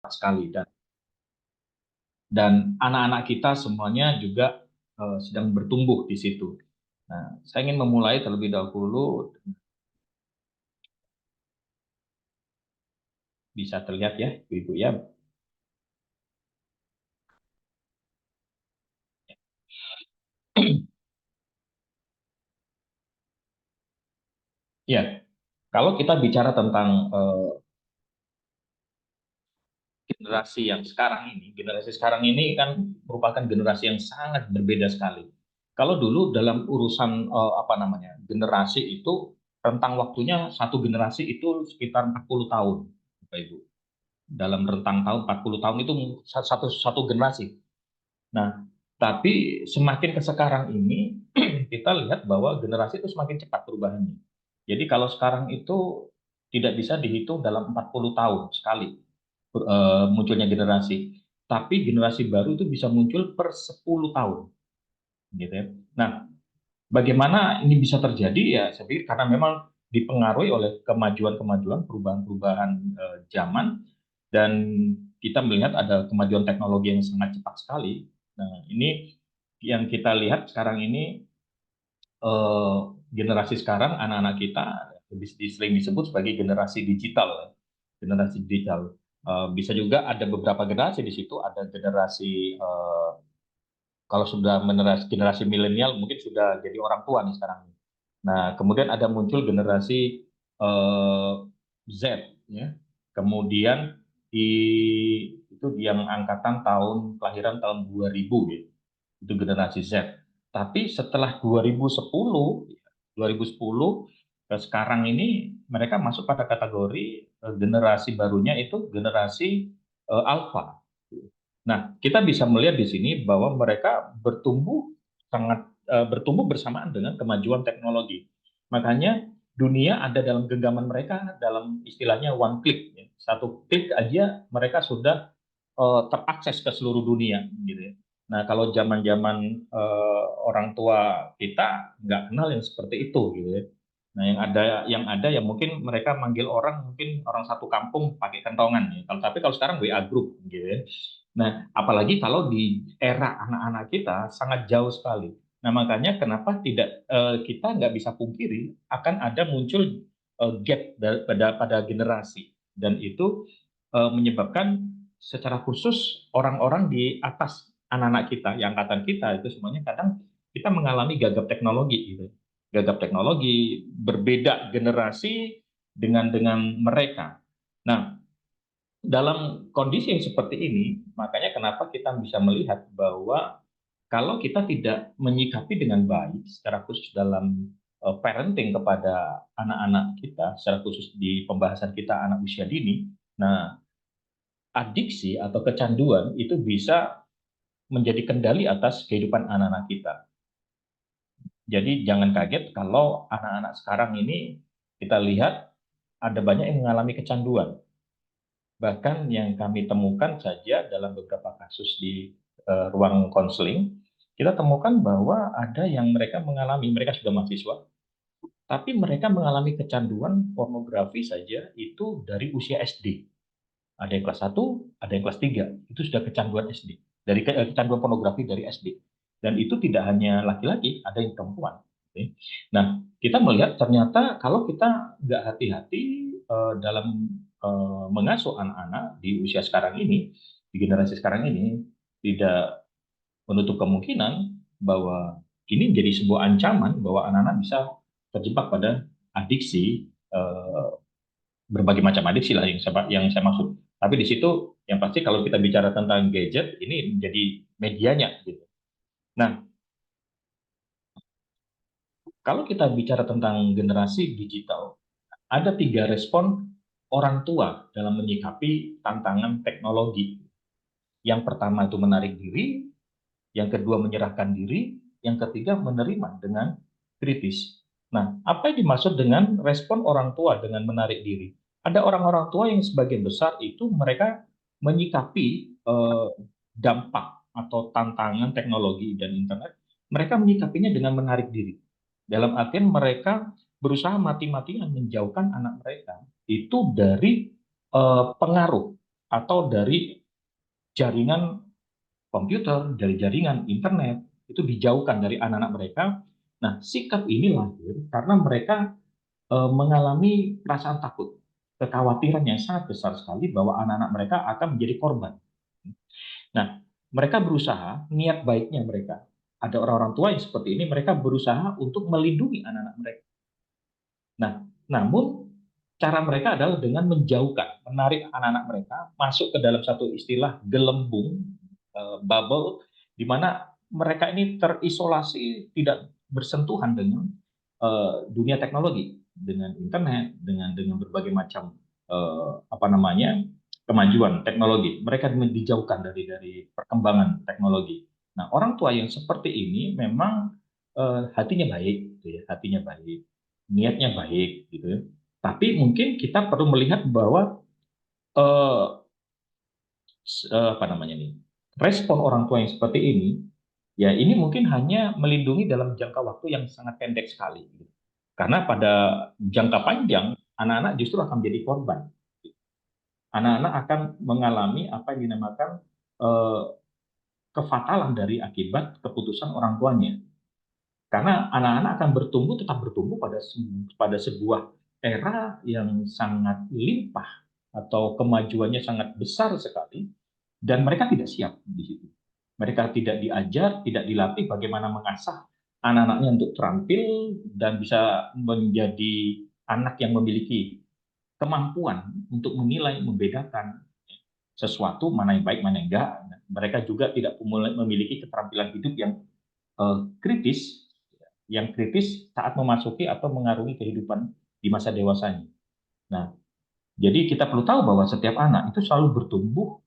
sekali dan anak-anak kita semuanya juga sedang bertumbuh di situ. Nah, saya ingin memulai terlebih dahulu, bisa terlihat ya, Ibu ya. Ya, kalau kita bicara tentang generasi sekarang ini kan merupakan generasi yang sangat berbeda sekali. Kalau dulu dalam urusan apa namanya generasi itu rentang waktunya satu generasi itu sekitar 40 tahun, Bapak Ibu. Dalam rentang tahun 40 tahun itu satu satu generasi. Nah, tapi semakin ke sekarang ini kita lihat bahwa generasi itu semakin cepat perubahannya. Jadi kalau sekarang itu tidak bisa dihitung dalam 40 tahun sekali munculnya generasi. Tapi generasi baru itu bisa muncul per 10 tahun, gitu ya. Nah, bagaimana ini bisa terjadi ya? Saya pikir karena memang dipengaruhi oleh kemajuan-kemajuan, perubahan-perubahan zaman, dan kita melihat ada kemajuan teknologi yang sangat cepat sekali. Nah, ini yang kita lihat sekarang ini eh, generasi sekarang anak-anak kita sering disebut sebagai generasi digital, generasi digital. Bisa juga ada beberapa generasi di situ, ada generasi kalau sudah generasi milenial mungkin sudah jadi orang tua nih sekarang. Nah, kemudian ada muncul generasi eh, Z, ya. Kemudian di itu yang angkatan kelahiran tahun 2000, ya. Itu generasi Z. Tapi setelah 2010, 2010 ke sekarang ini mereka masuk pada kategori generasi barunya itu generasi Alpha. Nah, kita bisa melihat di sini bahwa mereka bertumbuh bersamaan dengan kemajuan teknologi. Makanya dunia ada dalam genggaman mereka, dalam istilahnya one click, ya. Satu klik aja mereka sudah terakses ke seluruh dunia, gitu ya. Nah, kalau zaman-zaman orang tua kita nggak kenal yang seperti itu, gitu ya. Nah, yang ada ya mungkin mereka manggil orang, mungkin orang satu kampung pakai kentongan, ya. Tapi kalau sekarang WA group, gitu ya. Nah, apalagi kalau di era anak-anak kita sangat jauh sekali. Nah, makanya kenapa tidak kita nggak bisa pungkiri akan ada muncul gap pada generasi, dan itu menyebabkan secara khusus orang-orang di atas anak-anak kita, yang angkatan kita itu semuanya kadang kita mengalami gagap teknologi gitu. Gagap teknologi, berbeda generasi dengan mereka. Nah, dalam kondisi yang seperti ini, makanya kenapa kita bisa melihat bahwa kalau kita tidak menyikapi dengan baik, secara khusus dalam parenting kepada anak-anak kita, secara khusus di pembahasan kita anak usia dini, nah adiksi atau kecanduan itu bisa menjadi kendali atas kehidupan anak-anak kita. Jadi jangan kaget kalau anak-anak sekarang ini kita lihat ada banyak yang mengalami kecanduan. Bahkan yang kami temukan saja dalam beberapa kasus di ruang konseling, kita temukan bahwa ada yang mereka sudah mahasiswa, tapi mereka mengalami kecanduan pornografi saja itu dari usia SD. Ada yang kelas 1, ada yang kelas 3, itu sudah kecanduan SD. Kecanduan pornografi dari SD. Dan itu tidak hanya laki-laki, ada yang perempuan. Oke. Nah, kita melihat ternyata kalau kita nggak hati-hati dalam mengasuh anak-anak di usia sekarang ini, di generasi sekarang ini, tidak menutup kemungkinan bahwa ini menjadi sebuah ancaman bahwa anak-anak bisa terjebak pada adiksi, berbagai macam adiksi lah yang saya maksud. Tapi di situ yang pasti kalau kita bicara tentang gadget ini menjadi medianya gitu. Nah, kalau kita bicara tentang generasi digital, ada 3 respon orang tua dalam menyikapi tantangan teknologi. Yang pertama itu menarik diri, yang kedua menyerahkan diri, yang ketiga menerima dengan kritis. Nah, apa yang dimaksud dengan respon orang tua dengan menarik diri? Ada orang-orang tua yang sebagian besar itu mereka menyikapi dampak atau tantangan teknologi dan internet, mereka menyikapinya dengan menarik diri. Dalam artian mereka berusaha mati-matian menjauhkan anak mereka itu dari pengaruh. atau dari jaringan komputer, dari jaringan internet, itu dijauhkan dari anak-anak mereka. Nah, sikap ini lahir karena mereka mengalami perasaan takut, kekhawatiran yang sangat besar sekali bahwa anak-anak mereka akan menjadi korban. Nah, mereka berusaha, niat baiknya mereka, ada orang-orang tua yang seperti ini, mereka berusaha untuk melindungi anak-anak mereka. Nah, namun cara mereka adalah dengan menjauhkan, menarik anak-anak mereka masuk ke dalam satu istilah gelembung, bubble, di mana mereka ini terisolasi, tidak bersentuhan dengan dunia teknologi, dengan internet, dengan berbagai macam apa namanya kemajuan teknologi. Mereka dijauhkan dari perkembangan teknologi. Nah, orang tua yang seperti ini memang hatinya baik, gitu ya, hatinya baik, niatnya baik, gitu ya. Tapi mungkin kita perlu melihat bahwa eh, apa namanya nih, respon orang tua yang seperti ini, ya ini mungkin hanya melindungi dalam jangka waktu yang sangat pendek sekali, gitu. Karena pada jangka panjang anak-anak justru akan menjadi korban. Anak-anak akan mengalami apa yang dinamakan eh, kefatalan dari akibat keputusan orang tuanya. Karena anak-anak akan bertumbuh, tetap bertumbuh pada sebuah era yang sangat limpah atau kemajuannya sangat besar sekali, dan mereka tidak siap di situ. Mereka tidak diajar, tidak dilatih bagaimana mengasah anak-anaknya untuk terampil dan bisa menjadi anak yang memiliki kemampuan untuk menilai, membedakan sesuatu mana yang baik, mana yang enggak. Mereka juga tidak memiliki keterampilan hidup kritis, yang kritis saat memasuki atau mengarungi kehidupan di masa dewasanya. Nah, jadi kita perlu tahu bahwa setiap anak itu selalu bertumbuh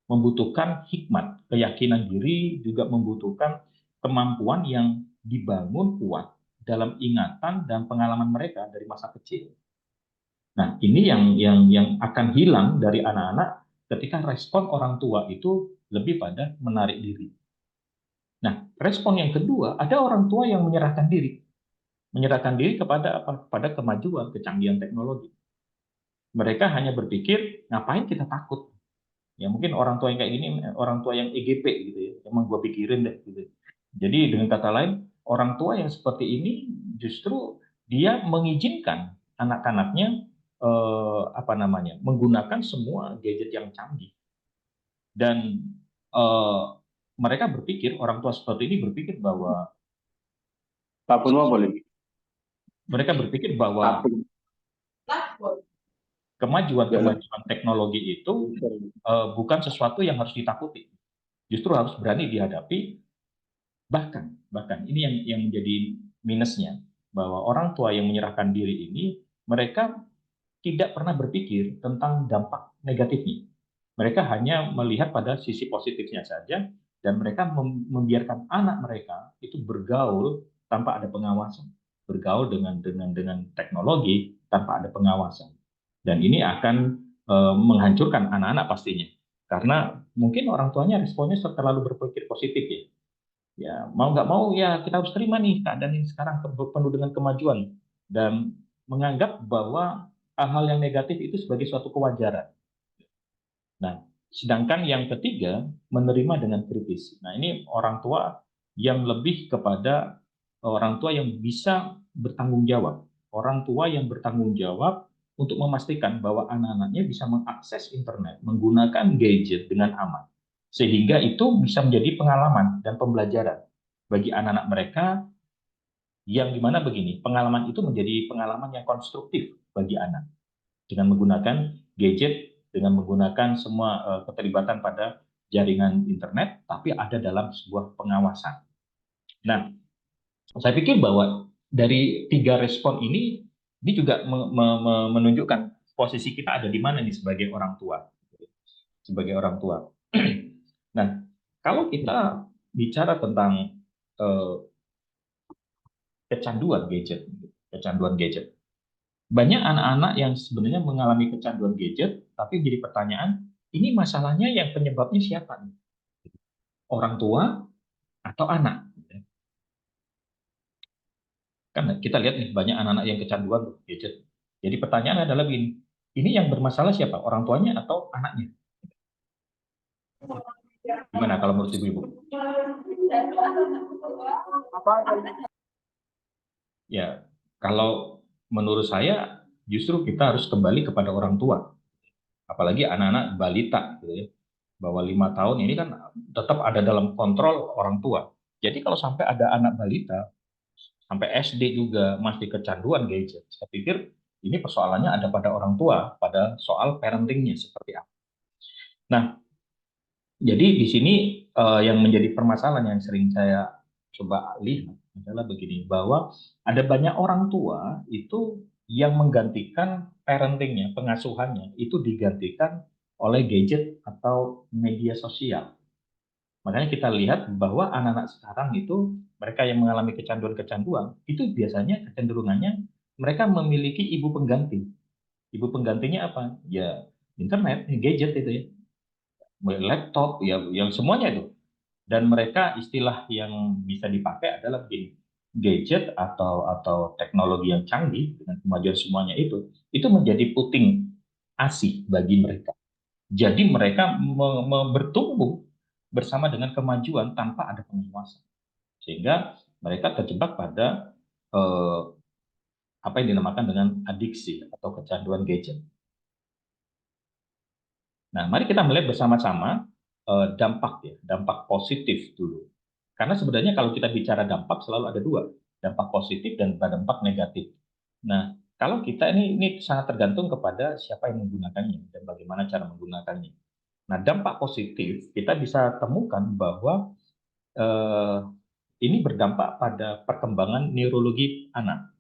membutuhkan hikmat, keyakinan diri, juga membutuhkan kemampuan yang dibangun kuat dalam ingatan dan pengalaman mereka dari masa kecil. Nah, ini yang akan hilang dari anak-anak ketika respon orang tua itu lebih pada menarik diri. Nah, respon yang kedua, ada orang tua yang menyerahkan diri. Menyerahkan diri kepada apa? Pada kemajuan, kecanggihan teknologi. Mereka hanya berpikir, ngapain kita takut? Ya mungkin orang tua yang kayak gini, orang tua yang EGP gitu ya, emang gue pikirin deh gitu. Jadi dengan kata lain, orang tua yang seperti ini justru dia mengizinkan anak-anaknya apa namanya menggunakan semua gadget yang canggih, dan eh, mereka berpikir, orang tua seperti ini berpikir bahwa Pak Purwo boleh. mereka berpikir Pak bahwa Purwo. kemajuan-kemajuan teknologi itu bukan sesuatu yang harus ditakuti, justru harus berani dihadapi. Bahkan ini yang menjadi minusnya, bahwa orang tua yang menyerahkan diri ini, mereka tidak pernah berpikir tentang dampak negatifnya. Mereka hanya melihat pada sisi positifnya saja, dan mereka membiarkan anak mereka itu bergaul tanpa ada pengawasan, bergaul dengan teknologi tanpa ada pengawasan. Dan ini akan menghancurkan anak-anak pastinya. Karena mungkin orang tuanya responnya terlalu berpikir positif ya. Ya, mau nggak mau ya kita harus terima nih keadaan yang sekarang penuh dengan kemajuan, dan menganggap bahwa hal-hal yang negatif itu sebagai suatu kewajaran. Nah, sedangkan yang ketiga, menerima dengan kritis. Nah, ini orang tua yang lebih kepada orang tua yang bisa bertanggung jawab. Orang tua yang bertanggung jawab untuk memastikan bahwa anak-anaknya bisa mengakses internet, menggunakan gadget dengan aman. Sehingga itu bisa menjadi pengalaman dan pembelajaran bagi anak-anak mereka, yang dimana begini, pengalaman itu menjadi pengalaman yang konstruktif bagi anak dengan menggunakan gadget, dengan menggunakan semua keterlibatan pada jaringan internet, tapi ada dalam sebuah pengawasan. Nah, saya pikir bahwa dari tiga respon ini juga menunjukkan posisi kita ada di mana nih sebagai orang tua, sebagai orang tua. Nah, kalau kita bicara tentang eh, kecanduan gadget, kecanduan gadget, banyak anak-anak yang sebenarnya mengalami kecanduan gadget, tapi jadi pertanyaan, ini masalahnya yang penyebabnya siapa nih? Orang tua atau anak? Kan kita lihat nih banyak anak-anak yang kecanduan gadget. Jadi pertanyaan adalah begini, ini yang bermasalah siapa? Orang tuanya atau anaknya? Gimana kalau menurut Ibu? Ya, kalau menurut saya justru kita harus kembali kepada orang tua, apalagi anak-anak balita, gitu ya. Bahwa 5 tahun ini kan tetap ada dalam kontrol orang tua. Jadi kalau sampai ada anak balita, sampai SD juga masih kecanduan gadget, saya pikir ini persoalannya ada pada orang tua, pada soal parentingnya seperti apa. Nah, jadi di sini yang menjadi permasalahan yang sering saya coba lihat adalah begini, bahwa ada banyak orang tua itu yang menggantikan parentingnya, pengasuhannya, itu digantikan oleh gadget atau media sosial. Makanya kita lihat bahwa anak-anak sekarang itu, mereka yang mengalami kecanduan-kecanduan, itu biasanya kecenderungannya mereka memiliki ibu pengganti. Ibu penggantinya apa? Ya internet, gadget itu ya, laptop, ya yang semuanya itu. Dan mereka istilah yang bisa dipakai adalah begini, gadget atau teknologi yang canggih dengan kemajuan semuanya itu menjadi puting ASI bagi mereka. Jadi mereka bertumbuh bersama dengan kemajuan tanpa ada pengawasan, sehingga mereka terjebak pada eh, apa yang dinamakan dengan adiksi atau kecanduan gadget. Nah, mari kita melihat bersama-sama dampak ya, dampak positif dulu. Karena sebenarnya kalau kita bicara dampak selalu ada dua, dampak positif dan dampak negatif. Nah, kalau kita ini sangat tergantung kepada siapa yang menggunakannya dan bagaimana cara menggunakannya. Nah, dampak positif kita bisa temukan bahwa eh, ini berdampak pada perkembangan neurologi anak.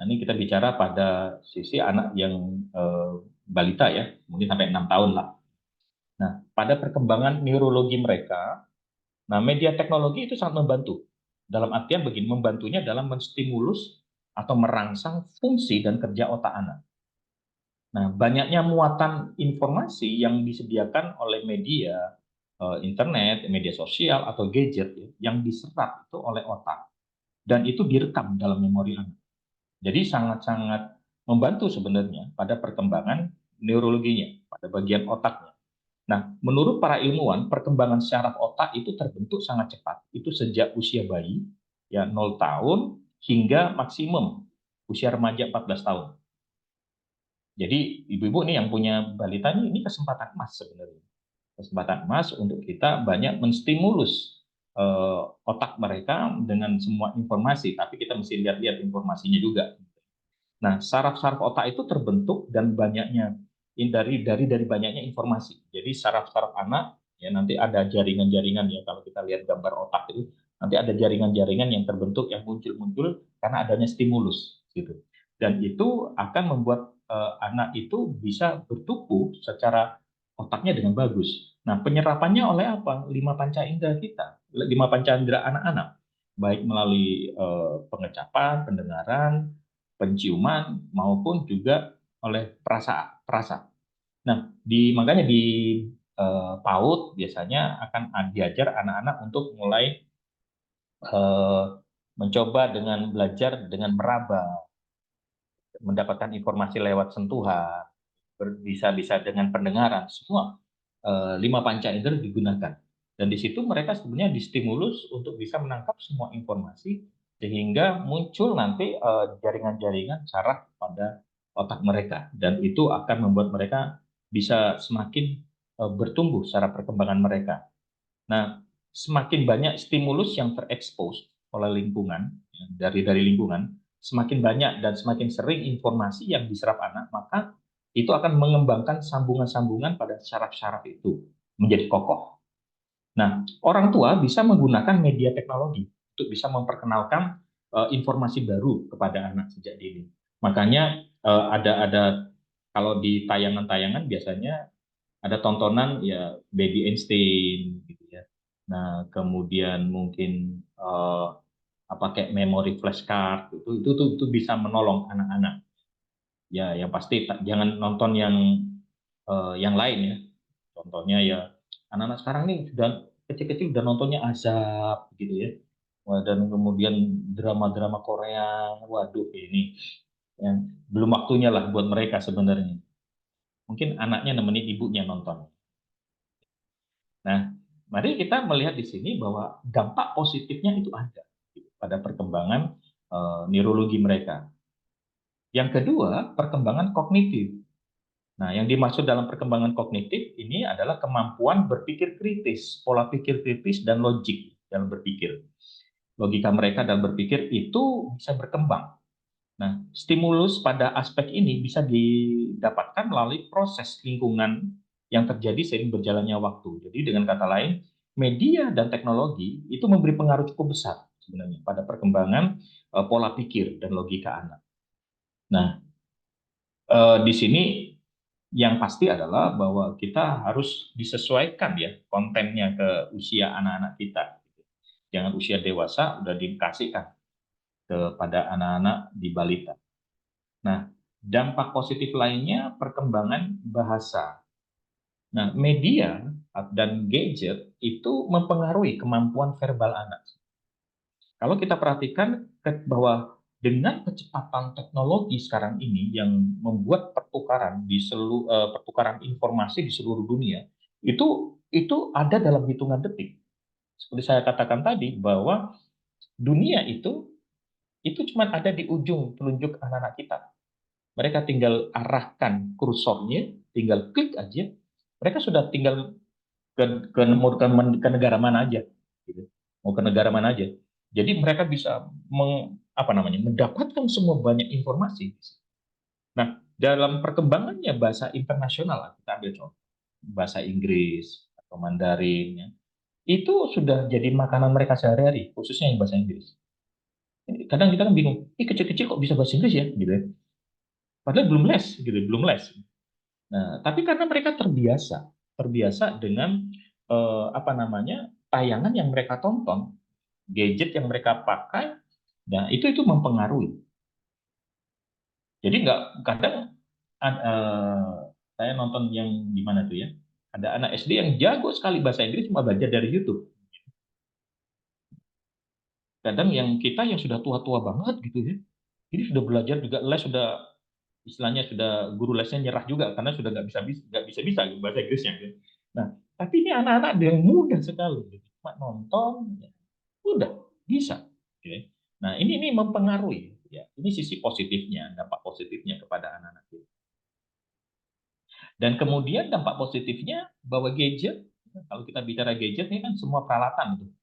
Nah, ini kita bicara pada sisi anak yang eh, balita ya, mungkin sampai 6 tahun lah. Nah, pada perkembangan neurologi mereka, nah media teknologi itu sangat membantu. Dalam artian begini, membantunya dalam menstimulus atau merangsang fungsi dan kerja otak anak. Nah, banyaknya muatan informasi yang disediakan oleh media, internet, media sosial, atau gadget ya, yang diserap itu oleh otak. Dan itu direkam dalam memori anak. Jadi sangat-sangat membantu sebenarnya pada perkembangan neurologinya, pada bagian otaknya. Nah, menurut para ilmuwan, perkembangan syaraf otak itu terbentuk sangat cepat. Itu sejak usia bayi, ya 0 tahun, hingga maksimum usia remaja 14 tahun. Jadi ibu-ibu nih yang punya balita ini kesempatan emas sebenarnya. Kesempatan emas untuk kita banyak menstimulus otak mereka dengan semua informasi, tapi kita mesti lihat-lihat informasinya juga. Nah, saraf-saraf otak itu terbentuk dan banyaknya dari banyaknya informasi. Jadi saraf-saraf anak ya nanti ada jaringan-jaringan ya, kalau kita lihat gambar otak itu nanti ada jaringan-jaringan yang terbentuk yang muncul-muncul karena adanya stimulus gitu. Dan itu akan membuat anak itu bisa bertumbuh secara otaknya dengan bagus. Nah, penyerapannya oleh apa? 5 panca indera kita, 5 panca indera anak-anak, baik melalui pengecapan, pendengaran, penciuman maupun juga oleh perasa. Perasa. Nah, makanya di PAUD biasanya akan diajar anak-anak untuk mulai eh, mencoba dengan belajar dengan meraba, mendapatkan informasi lewat sentuhan, bisa-bisa dengan pendengaran, semua 5 panca indera digunakan. Dan di situ mereka sebenarnya distimulus untuk bisa menangkap semua informasi sehingga muncul nanti jaringan-jaringan saraf pada otak mereka dan itu akan membuat mereka bisa semakin bertumbuh secara perkembangan mereka. Nah, semakin banyak stimulus yang terekspos oleh lingkungan, ya, dari lingkungan, semakin banyak dan semakin sering informasi yang diserap anak, maka itu akan mengembangkan sambungan-sambungan pada syaraf-syaraf itu menjadi kokoh. Nah, orang tua bisa menggunakan media teknologi untuk bisa memperkenalkan informasi baru kepada anak sejak dini. Makanya ada kalau di tayangan-tayangan biasanya ada tontonan ya Baby Einstein gitu ya. Nah, kemudian mungkin apa kayak memory flashcard itu bisa menolong anak-anak. Ya, yang pasti jangan nonton yang lain ya. Contohnya ya anak-anak sekarang nih sudah kecil-kecil udah nontonnya Azab gitu ya. Wah, dan kemudian drama-drama Korea. Waduh, ini yang belum waktunya lah buat mereka sebenarnya. Mungkin anaknya nemenin ibunya nonton. Nah, mari kita melihat di sini bahwa dampak positifnya itu ada pada perkembangan neurologi mereka. Yang kedua, perkembangan kognitif. Nah, yang dimaksud dalam perkembangan kognitif ini adalah kemampuan berpikir kritis, pola pikir kritis, dan logik dalam berpikir. Logika mereka dalam berpikir itu bisa berkembang. Nah, stimulus pada aspek ini bisa didapatkan melalui proses lingkungan yang terjadi seiring berjalannya waktu. Jadi dengan kata lain, media dan teknologi itu memberi pengaruh cukup besar sebenarnya pada perkembangan pola pikir dan logika anak. Nah, di sini yang pasti adalah bahwa kita harus disesuaikan ya kontennya ke usia anak-anak kita. Jangan usia dewasa udah dikasihkan kepada anak-anak di balita. Nah, dampak positif lainnya perkembangan bahasa. Nah, media dan gadget itu mempengaruhi kemampuan verbal anak. Kalau kita perhatikan bahwa dengan kecepatan teknologi sekarang ini yang membuat pertukaran informasi di seluruh dunia itu ada dalam hitungan detik. Seperti saya katakan tadi bahwa dunia itu cuma ada di ujung telunjuk anak-anak kita. Mereka tinggal arahkan kursornya, tinggal klik aja, mereka sudah tinggal ke negara mana aja, gitu. Mau ke negara mana aja. Jadi mereka bisa mendapatkan semua banyak informasi. Nah, dalam perkembangannya bahasa internasional, kita ambil contoh bahasa Inggris atau Mandarin, ya, itu sudah jadi makanan mereka sehari-hari, khususnya yang bahasa Inggris. Kadang kita kan bingung, kecil-kecil kok bisa bahasa Inggris ya, gitu ya. Padahal belum les, gitu, belum les. Nah, tapi karena mereka terbiasa dengan tayangan yang mereka tonton, gadget yang mereka pakai, nah itu mempengaruhi. Jadi nggak kadang eh, saya nonton yang di mana tuh ya, ada anak SD yang jago sekali bahasa Inggris cuma belajar dari YouTube. Kadang yang kita yang sudah tua-tua banget gitu ya, ini sudah belajar juga les sudah istilahnya sudah guru lesnya nyerah juga karena sudah nggak bisa bahasa Inggrisnya gitu. Nah, tapi ini anak-anak yang mudah sekali, gitu. Cuma nonton, ya, udah bisa. Oke. Nah, ini mempengaruhi. Ya, ini sisi positifnya, dampak positifnya kepada anak-anak kita. Dan kemudian dampak positifnya bahwa gadget, kalau kita bicara gadget ini kan semua peralatan, gitu.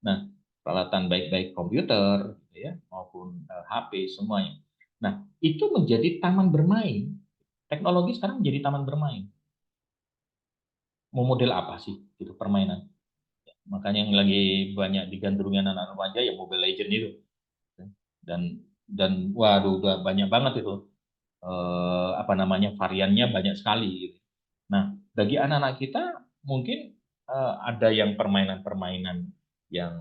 Nah, peralatan baik-baik komputer, gitu ya, maupun HP semuanya. Nah, itu menjadi taman bermain. Teknologi sekarang menjadi taman bermain. Mau model apa sih gitu permainan? Makanya yang lagi banyak digandrungi anak-anak remaja ya Mobile Legend itu. Dan waduh udah banyak banget itu variannya banyak sekali gitu. Nah, bagi anak-anak kita mungkin ada yang permainan-permainan yang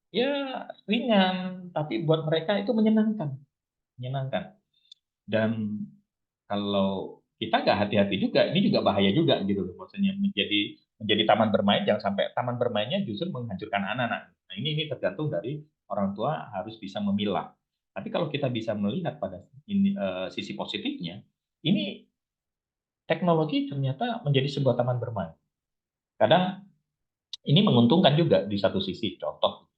ya ringan tapi buat mereka itu menyenangkan, menyenangkan. Dan kalau kita nggak hati-hati juga, ini juga bahaya juga gitu loh. Maksudnya menjadi taman bermain, jangan sampai taman bermainnya justru menghancurkan anak-anak. Nah, ini tergantung dari orang tua harus bisa memilah. Tapi kalau kita bisa melihat pada sisi positifnya, ini teknologi ternyata menjadi sebuah taman bermain. Kadang ini menguntungkan juga di satu sisi. Contoh,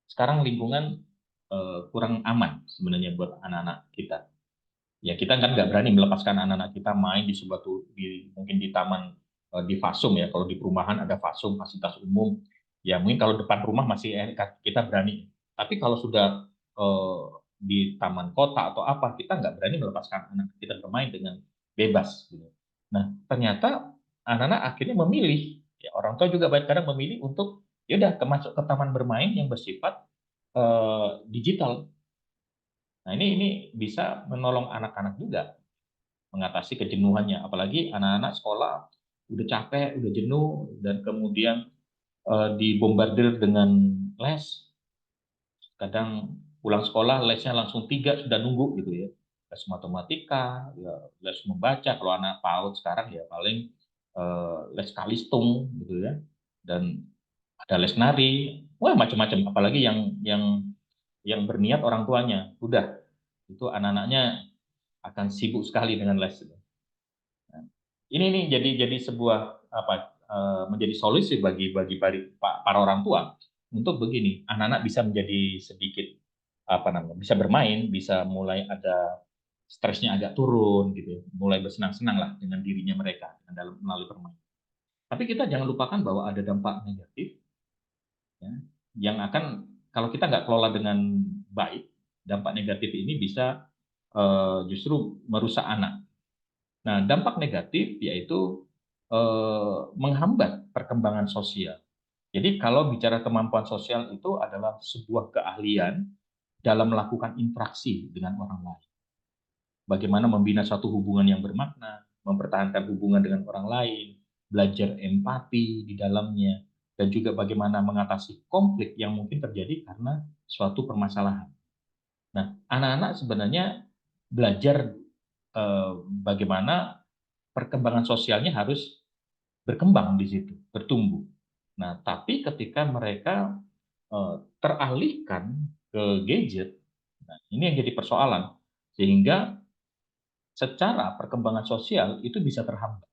sekarang lingkungan kurang aman sebenarnya buat anak-anak kita. Ya kita kan nggak berani melepaskan anak-anak kita main di sebuah mungkin di taman di Fasum ya, kalau di perumahan ada Fasum fasilitas umum ya, mungkin kalau depan rumah masih kita berani, tapi kalau sudah eh, di taman kota atau apa kita nggak berani melepaskan anak kita bermain dengan bebas gitu. Nah ternyata anak-anak akhirnya memilih, ya orang tua juga banyak kadang memilih untuk ya udah masuk ke taman bermain yang bersifat digital. Nah, ini bisa menolong anak-anak juga mengatasi kejenuhannya. Apalagi anak-anak sekolah udah capek, udah jenuh, dan kemudian dibombardir dengan les. Kadang pulang sekolah lesnya langsung 3 sudah nunggu gitu ya. Les matematika, ya, les membaca. Kalau anak PAUD sekarang ya paling les kalistung gitu ya. Dan ada les nari, wah macam-macam. Apalagi yang berniat orang tuanya, udah itu anak-anaknya akan sibuk sekali dengan les. Nah, ini nih jadi sebuah menjadi solusi bagi para orang tua untuk begini, anak-anak bisa menjadi sedikit bisa bermain, bisa mulai ada stresnya agak turun gitu, mulai bersenang-senang lah dengan dirinya mereka melalui permainan. Tapi kita jangan lupakan bahwa ada dampak negatif ya, yang akan kalau kita nggak kelola dengan baik, dampak negatif ini bisa justru merusak anak. Nah, dampak negatif yaitu menghambat perkembangan sosial. Jadi kalau bicara kemampuan sosial itu adalah sebuah keahlian dalam melakukan interaksi dengan orang lain. Bagaimana membina satu hubungan yang bermakna, mempertahankan hubungan dengan orang lain, belajar empati di dalamnya, dan juga bagaimana mengatasi konflik yang mungkin terjadi karena suatu permasalahan. Nah, anak-anak sebenarnya belajar bagaimana perkembangan sosialnya harus berkembang di situ, bertumbuh. Nah, tapi ketika mereka teralihkan ke gadget, nah ini yang jadi persoalan. Sehingga secara perkembangan sosial itu bisa terhambat.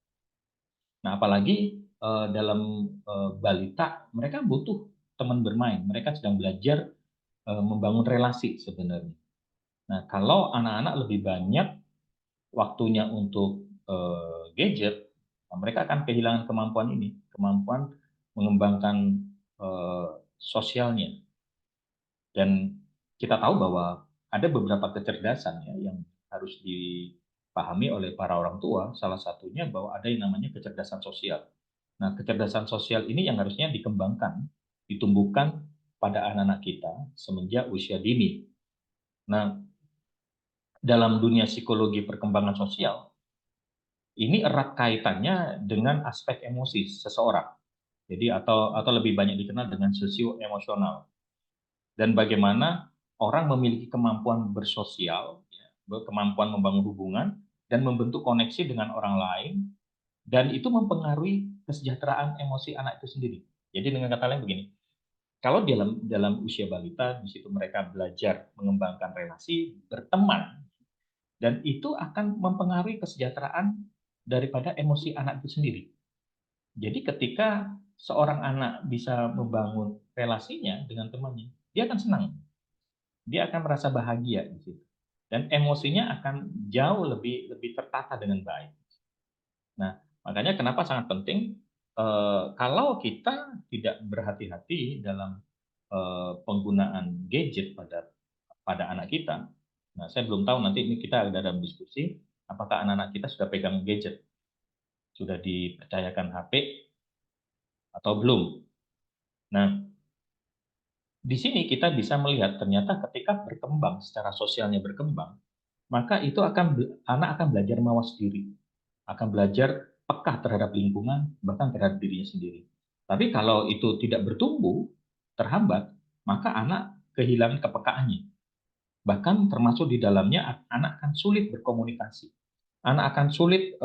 Nah, apalagi dalam balita, mereka butuh teman bermain. Mereka sedang belajar membangun relasi sebenarnya. Nah, kalau anak-anak lebih banyak waktunya untuk gadget, mereka akan kehilangan kemampuan ini, kemampuan mengembangkan sosialnya. Dan kita tahu bahwa ada beberapa kecerdasan ya yang harus dipahami oleh para orang tua. Salah satunya bahwa ada yang namanya kecerdasan sosial. Nah, kecerdasan sosial ini yang harusnya dikembangkan, ditumbuhkan pada anak-anak kita semenjak usia dini. Nah, dalam dunia psikologi perkembangan sosial, ini erat kaitannya dengan aspek emosi seseorang. Jadi atau lebih banyak dikenal dengan sosio emosional. Dan bagaimana orang memiliki kemampuan bersosial, ya, kemampuan membangun hubungan dan membentuk koneksi dengan orang lain, dan itu mempengaruhi kesejahteraan emosi anak itu sendiri. Jadi dengan kata lain begini, kalau dalam usia balita di situ mereka belajar mengembangkan relasi, berteman, dan itu akan mempengaruhi kesejahteraan daripada emosi anak itu sendiri. Jadi ketika seorang anak bisa membangun relasinya dengan temannya, dia akan senang, dia akan merasa bahagia di situ, dan emosinya akan jauh lebih lebih tertata dengan baik. Nah, makanya kenapa sangat penting kalau kita tidak berhati-hati dalam penggunaan gadget pada anak kita. Nah, saya belum tahu nanti ini kita ada dalam diskusi apakah anak-anak kita sudah pegang gadget, sudah dipercayakan HP atau belum. Nah, di sini kita bisa melihat ternyata ketika berkembang secara sosialnya berkembang, maka itu anak akan belajar mawas diri, akan belajar peka terhadap lingkungan, bahkan terhadap dirinya sendiri. Tapi kalau itu tidak bertumbuh, terhambat, maka anak kehilangan kepekaannya. Bahkan termasuk di dalamnya anak akan sulit berkomunikasi. Anak akan sulit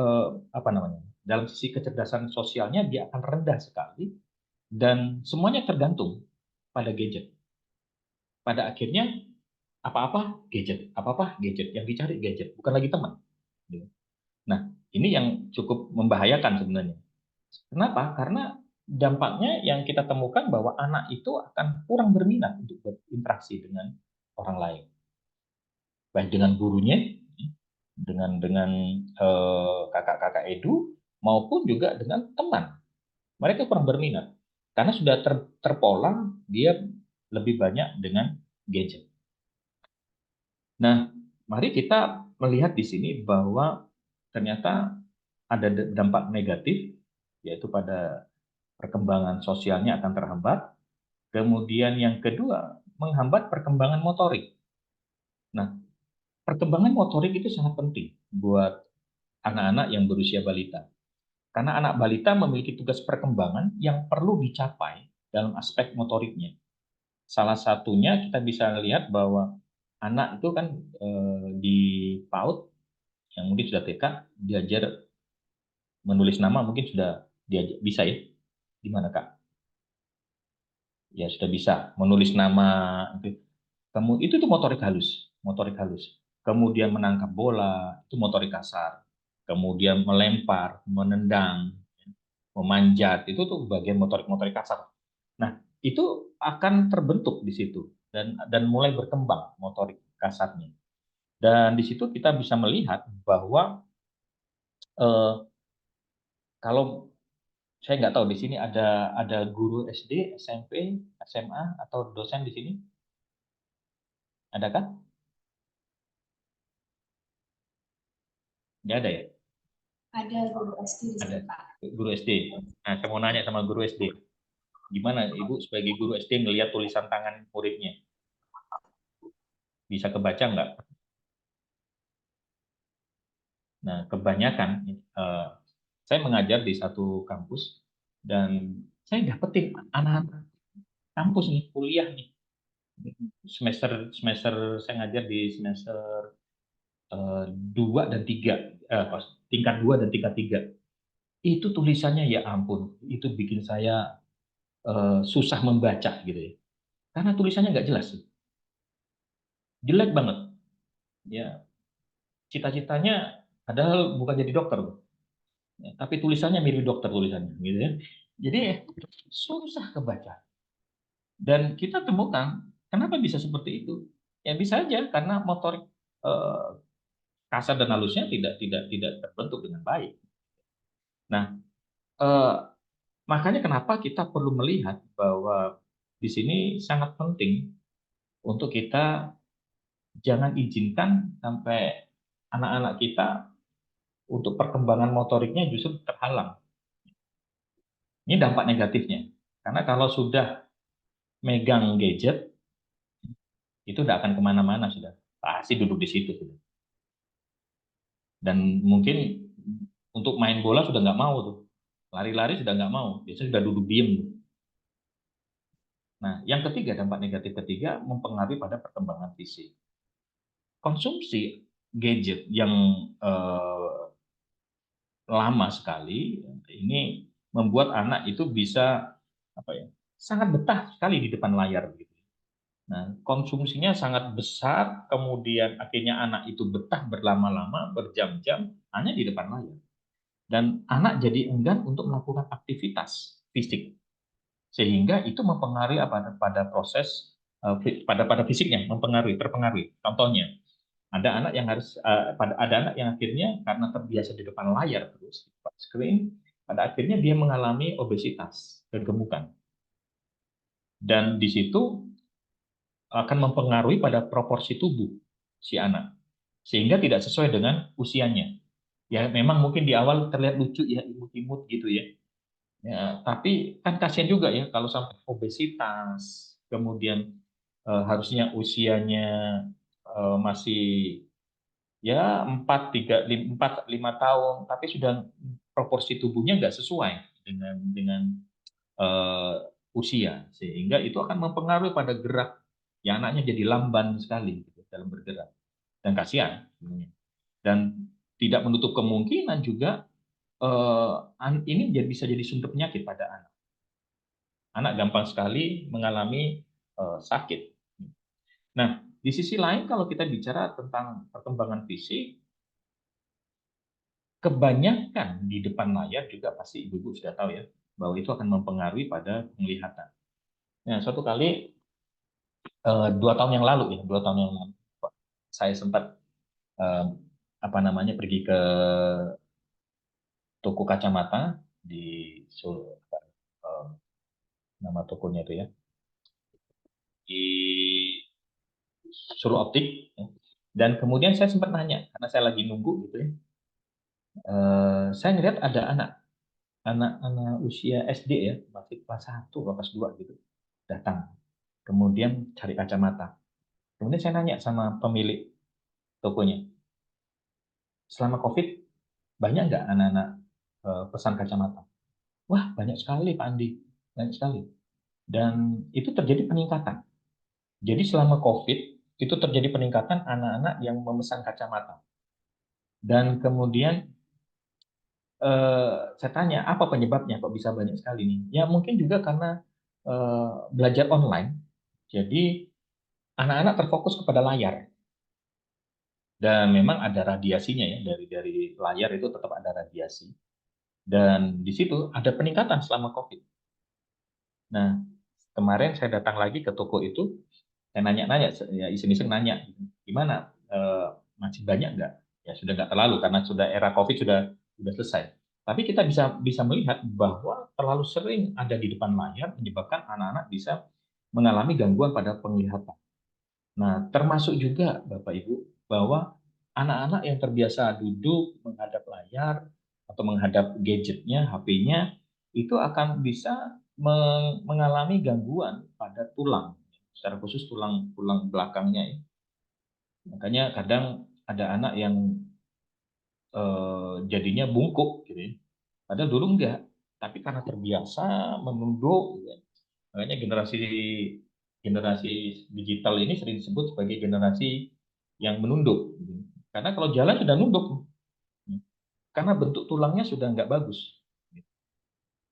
dalam sisi kecerdasan sosialnya dia akan rendah sekali dan semuanya tergantung pada gadget. Pada akhirnya apa-apa gadget, apa-apa gadget, yang dicari gadget, bukan lagi teman. Nah, ini yang cukup membahayakan sebenarnya. Kenapa? Karena dampaknya yang kita temukan bahwa anak itu akan kurang berminat untuk berinteraksi dengan orang lain, baik dengan gurunya, dengan kakak-kakak edu, maupun juga dengan teman. Mereka kurang berminat karena sudah terpola dia lebih banyak dengan gadget. Nah, mari kita melihat di sini bahwa ternyata ada dampak negatif, yaitu pada perkembangan sosialnya akan terhambat. Kemudian yang kedua, menghambat perkembangan motorik. Nah, perkembangan motorik itu sangat penting buat anak-anak yang berusia balita. Karena anak balita memiliki tugas perkembangan yang perlu dicapai dalam aspek motoriknya. Salah satunya kita bisa lihat bahwa anak itu kan di PAUD yang mungkin sudah TK diajar menulis nama mungkin sudah diajar, bisa ya? Gimana Kak? Ya sudah bisa menulis nama itu. Itu tuh motorik halus, motorik halus. Kemudian menangkap bola itu motorik kasar. Kemudian melempar, menendang, memanjat, itu tuh bagian motorik-motorik kasar. Nah, itu akan terbentuk di situ dan mulai berkembang motorik kasarnya. Dan di situ kita bisa melihat bahwa eh, kalau saya nggak tahu di sini ada guru SD, SMP, SMA atau dosen di sini, adakah? Nggak ada ya? Ada guru SD di Ada sini, Pak. guru SD. Nah, saya mau nanya sama guru SD, gimana Ibu sebagai guru SD ngelihat tulisan tangan muridnya? Bisa kebaca nggak? Nah, kebanyakan saya mengajar di satu kampus dan saya dapetin anak-anak kampus nih, kuliah nih. Semester semester saya ngajar di semester 2 dan 3, tingkat 2 dan tingkat 3. Itu tulisannya ya ampun, itu bikin saya susah membaca gitu ya. Karena tulisannya nggak jelas. Jelek banget. Ya, cita-citanya padahal bukan jadi dokter, ya, tapi tulisannya mirip dokter tulisannya gitu ya. Jadi susah kebaca. Dan kita temukan kenapa bisa seperti itu? Ya bisa aja karena motorik eh, kasar dan halusnya tidak terbentuk dengan baik. Nah, eh, makanya kenapa kita perlu melihat bahwa di sini sangat penting untuk kita jangan izinkan sampai anak-anak kita untuk perkembangan motoriknya justru terhalang. Ini dampak negatifnya. Karena kalau sudah megang gadget, itu tidak akan kemana-mana sudah. Pasti duduk di situ sudah. Dan mungkin untuk main bola sudah nggak mau tuh. Lari-lari sudah nggak mau. Biasanya sudah duduk diem tuh. Nah, yang ketiga, dampak negatif ketiga mempengaruhi pada perkembangan fisik. Konsumsi gadget yang lama sekali ini membuat anak itu bisa apa ya, sangat betah sekali di depan layar gitu. Nah, konsumsinya sangat besar, kemudian akhirnya anak itu betah berlama-lama, berjam-jam hanya di depan layar. Dan anak jadi enggan untuk melakukan aktivitas fisik, sehingga itu mempengaruhi pada proses pada fisiknya, terpengaruhi. Contohnya, ada anak yang ada anak yang akhirnya karena terbiasa di depan layar terus screen, pada akhirnya dia mengalami obesitas, kegemukan, dan di situ akan mempengaruhi pada proporsi tubuh si anak sehingga tidak sesuai dengan usianya. Ya memang mungkin di awal terlihat lucu ya, imut-imut gitu ya. Ya, tapi kan kasihan juga ya kalau sampai obesitas, kemudian harusnya usianya masih ya 4, 3, 4, 5 tahun, tapi sudah proporsi tubuhnya nggak sesuai dengan usia, sehingga itu akan mempengaruhi pada gerak. Ya anaknya jadi lamban sekali gitu, dalam bergerak, dan kasihan sebenarnya. Dan tidak menutup kemungkinan juga ini bisa jadi sumber penyakit pada anak. Anak gampang sekali mengalami sakit. Nah, di sisi lain kalau kita bicara tentang perkembangan fisik, kebanyakan di depan layar juga pasti ibu-ibu sudah tahu ya, bahwa itu akan mempengaruhi pada penglihatan. Nah, suatu kali 2 tahun yang lalu ya, 2 tahun yang lalu, saya sempat eh, apa namanya pergi ke toko kacamata di nama tokonya itu ya, di Suruh Optik, ya. Dan kemudian saya sempat nanya karena saya lagi nunggu gitu ya, saya ngeliat ada anak-anak usia SD ya, masih kelas 1 atau kelas 2 gitu, datang kemudian cari kacamata. Kemudian saya nanya sama pemilik tokonya, selama COVID banyak nggak anak-anak pesan kacamata? Wah, banyak sekali Pak Andi, banyak sekali. Dan itu terjadi peningkatan. Jadi selama COVID itu terjadi peningkatan anak-anak yang memesan kacamata. Dan kemudian saya tanya apa penyebabnya kok bisa banyak sekali nih? Ya mungkin juga karena belajar online. Jadi anak-anak terfokus kepada layar, dan memang ada radiasinya ya, dari layar itu tetap ada radiasi. Dan di situ ada peningkatan selama COVID. Nah, kemarin saya datang lagi ke toko itu, saya nanya-nanya, ya iseng-iseng nanya, gimana, masih banyak nggak? Ya sudah nggak terlalu karena sudah era COVID sudah selesai. Tapi kita bisa melihat bahwa terlalu sering ada di depan layar menyebabkan anak-anak bisa mengalami gangguan pada penglihatan. Nah, termasuk juga Bapak Ibu bahwa anak-anak yang terbiasa duduk menghadap layar atau menghadap gadgetnya, HP-nya, itu akan bisa mengalami gangguan pada tulang, secara khusus tulang tulang belakangnya ya. Makanya kadang ada anak yang jadinya bungkuk gitu ya. Padahal dulu enggak, tapi karena terbiasa menunduk gitu ya. Makanya generasi generasi digital ini sering disebut sebagai generasi yang menunduk. Gitu. Karena kalau jalan sudah nunduk, karena bentuk tulangnya sudah nggak bagus.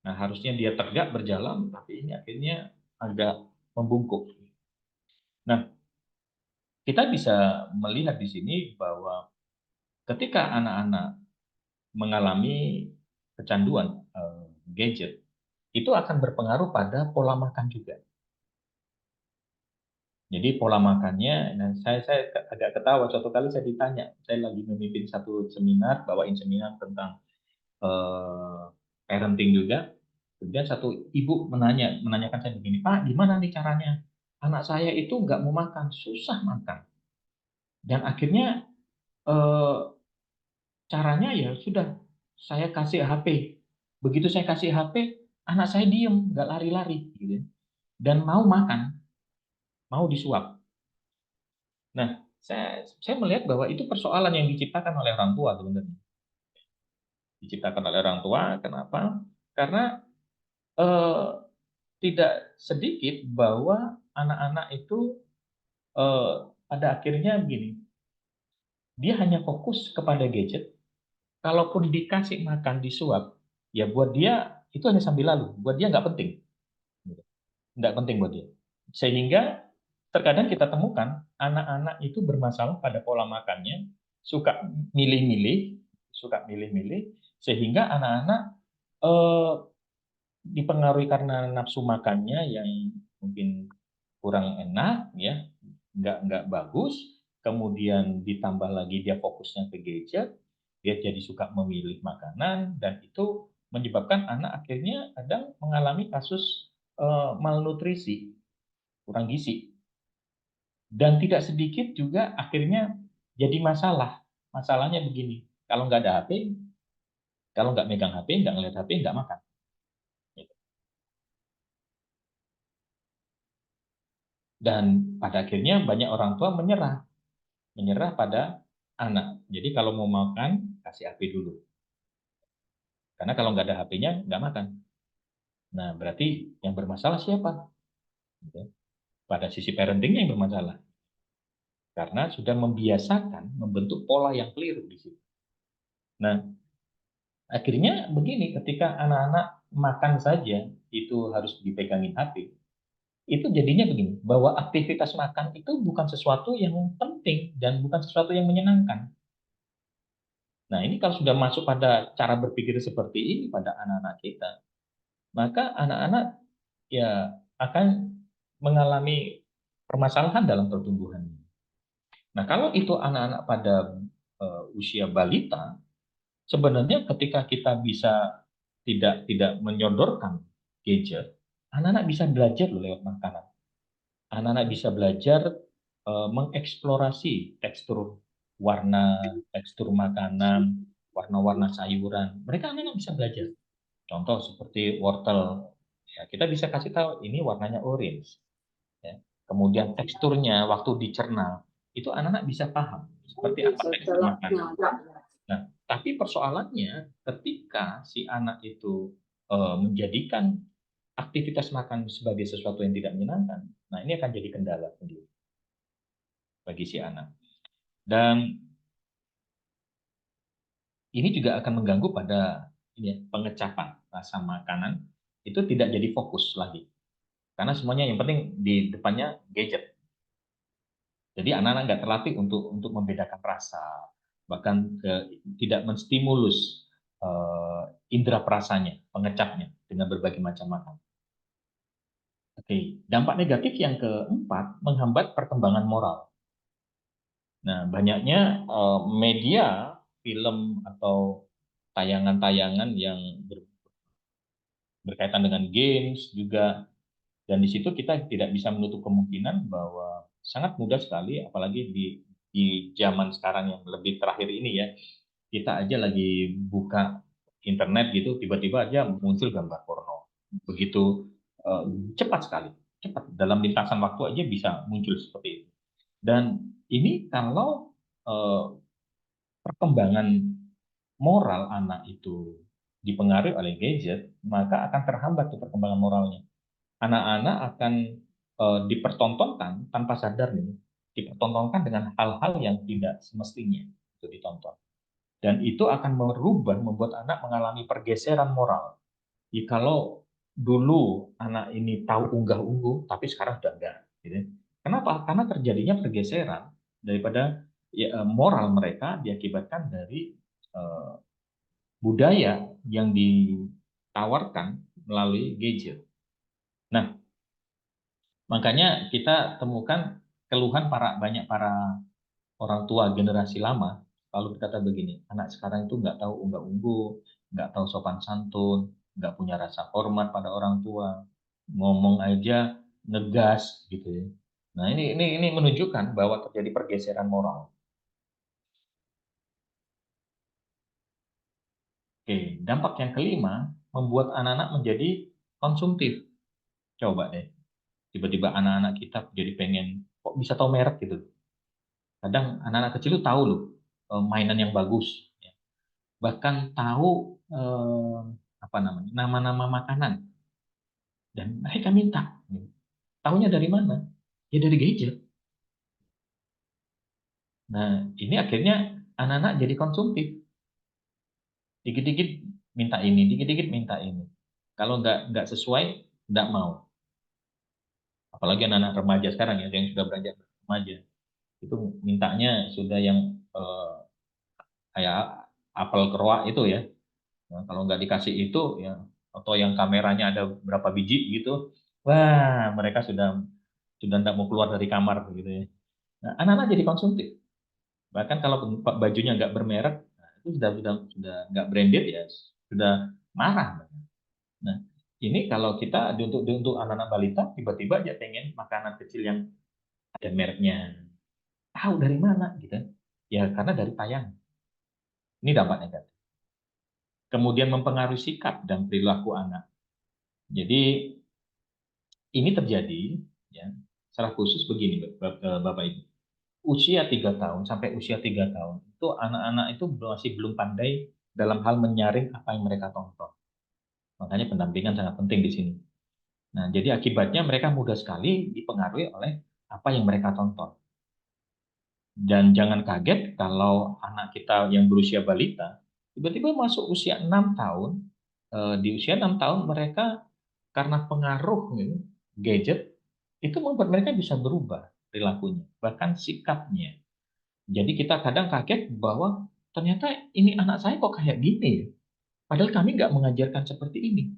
Nah, harusnya dia tegak berjalan, tapi ini akhirnya agak membungkuk. Nah, kita bisa melihat di sini bahwa ketika anak-anak mengalami kecanduan gadget, itu akan berpengaruh pada pola makan juga. Jadi pola makannya, nah saya agak ketawa suatu kali saya ditanya, saya lagi memimpin satu seminar, bawain seminar tentang parenting juga. Kemudian satu ibu menanyakan saya begini, Pak, gimana nih caranya? Anak saya itu nggak mau makan, susah makan. Dan akhirnya eh, caranya ya sudah, saya kasih HP. Begitu saya kasih HP, anak saya diem, nggak lari-lari, gitu. Dan mau makan, mau disuap. Nah, saya melihat bahwa itu persoalan yang diciptakan oleh orang tua sebenarnya. Diciptakan oleh orang tua, kenapa? Karena eh, tidak sedikit bahwa anak-anak itu pada akhirnya begini, dia hanya fokus kepada gadget, kalaupun dikasih makan disuap, ya buat dia itu hanya sambil lalu, buat dia nggak penting, nggak penting buat dia. Sehingga terkadang kita temukan anak-anak itu bermasalah pada pola makannya, suka milih-milih, sehingga anak-anak eh, dipengaruhi karena nafsu makannya yang mungkin kurang enak, ya, nggak bagus, kemudian ditambah lagi dia fokusnya ke gadget, dia jadi suka memilih makanan, dan itu menyebabkan anak akhirnya kadang mengalami kasus malnutrisi, kurang gizi. Dan tidak sedikit juga akhirnya jadi masalah. Masalahnya begini, kalau nggak ada HP, kalau nggak megang HP, nggak ngeliat HP, nggak makan. Dan pada akhirnya banyak orang tua menyerah pada anak. Jadi kalau mau makan, kasih HP dulu. Karena kalau nggak ada HP-nya, nggak makan. Nah, berarti yang bermasalah siapa? Gitu. Pada sisi parentingnya yang bermasalah. Karena sudah membiasakan membentuk pola yang keliru di situ. Nah, akhirnya begini, ketika anak-anak makan saja itu harus dipegangin HP, itu jadinya begini, bahwa aktivitas makan itu bukan sesuatu yang penting dan bukan sesuatu yang menyenangkan. Nah, ini kalau sudah masuk pada cara berpikir seperti ini pada anak-anak kita, maka anak-anak ya akan mengalami permasalahan dalam pertumbuhannya. Nah, kalau itu anak-anak pada usia balita, sebenarnya ketika kita bisa tidak menyodorkan gadget, anak-anak bisa belajar loh lewat makanan. Anak-anak bisa belajar mengeksplorasi tekstur warna, tekstur makanan, warna-warna sayuran. Mereka anak-anak bisa belajar. Contoh seperti wortel, ya, kita bisa kasih tahu ini warnanya orange. Ya. Kemudian teksturnya waktu dicerna, itu anak-anak bisa paham seperti apa tekstur makanan. Nah, tapi persoalannya ketika si anak itu menjadikan aktivitas makan sebagai sesuatu yang tidak menyenangkan, nah ini akan jadi kendala sendiri bagi si anak. Dan ini juga akan mengganggu pada ini, pengecapan rasa makanan, itu tidak jadi fokus lagi. Karena semuanya yang penting di depannya gadget. Jadi anak-anak nggak terlatih untuk membedakan rasa, bahkan tidak menstimulus indera perasanya, pengecapnya dengan berbagai macam makanan. Oke, dampak negatif yang keempat menghambat perkembangan moral. Nah, banyaknya media, film atau tayangan-tayangan yang berkaitan dengan games juga, dan di situ kita tidak bisa menutup kemungkinan bahwa sangat mudah sekali, apalagi di zaman sekarang yang lebih terakhir ini ya, kita aja lagi buka internet gitu, tiba-tiba aja muncul gambar porno. Begitu eh, cepat sekali, cepat dalam lintasan waktu aja bisa muncul seperti itu. Dan ini kalau eh, perkembangan moral anak itu dipengaruhi oleh gadget, maka akan terhambat tuh perkembangan moralnya. Anak-anak akan dipertontonkan tanpa sadar nih, dipertontonkan dengan hal-hal yang tidak semestinya itu ditonton. Dan itu akan membuat anak mengalami pergeseran moral. Kalau dulu anak ini tahu unggah-ungguh, tapi sekarang sudah enggak. Gitu. Kenapa? Karena terjadinya pergeseran daripada moral mereka diakibatkan dari eh, budaya yang ditawarkan melalui gadget. Nah, makanya kita temukan keluhan banyak para orang tua generasi lama lalu berkata begini, anak sekarang itu nggak tahu unggah-ungguh, nggak tahu sopan santun, nggak punya rasa hormat pada orang tua, ngomong aja ngegas gitu ya. Nah ini menunjukkan bahwa terjadi pergeseran moral. Oke, dampak yang kelima membuat anak-anak menjadi konsumtif. Coba deh, tiba-tiba anak-anak kita jadi pengen kok bisa tahu merek gitu. Kadang anak-anak kecil itu tahu loh mainan yang bagus, ya. Bahkan tahu apa namanya nama-nama makanan dan mereka minta. Tahunya dari mana? Ya dari gadget. Nah ini akhirnya anak-anak jadi konsumtif. Dikit-dikit minta ini, dikit-dikit minta ini. Kalau nggak sesuai, nggak mau. Apalagi anak-anak remaja sekarang ya, yang sudah beranjak remaja, itu mintanya sudah yang kayak apel keroak itu ya. Nah, kalau nggak dikasih itu ya, atau yang kameranya ada berapa biji gitu, wah mereka sudah nggak mau keluar dari kamar gitu ya. Nah, anak-anak jadi konsumtif. Bahkan kalau bajunya nggak bermerek, nah, itu sudah nggak branded ya, sudah marah. Nah, ini kalau kita untuk anak-anak balita tiba-tiba aja pengen makanan kecil yang ada mereknya. Tahu dari mana gitu? Ya karena dari tayang. Ini dampaknya kan. Kemudian mempengaruhi sikap dan perilaku anak. Jadi ini terjadi ya secara khusus begini Bapak Ibu. Usia 3 tahun sampai usia 3 tahun itu anak-anak itu masih belum pandai dalam hal menyaring apa yang mereka tonton. Makanya pendampingan sangat penting di sini. Nah, jadi akibatnya mereka mudah sekali dipengaruhi oleh apa yang mereka tonton. Dan jangan kaget kalau anak kita yang berusia balita tiba-tiba masuk usia 6 tahun. Di usia 6 tahun mereka karena pengaruh gadget itu membuat mereka bisa berubah perilakunya, bahkan sikapnya. Jadi kita kadang kaget bahwa ternyata ini anak saya kok kayak gini ya. Padahal kami nggak mengajarkan seperti ini.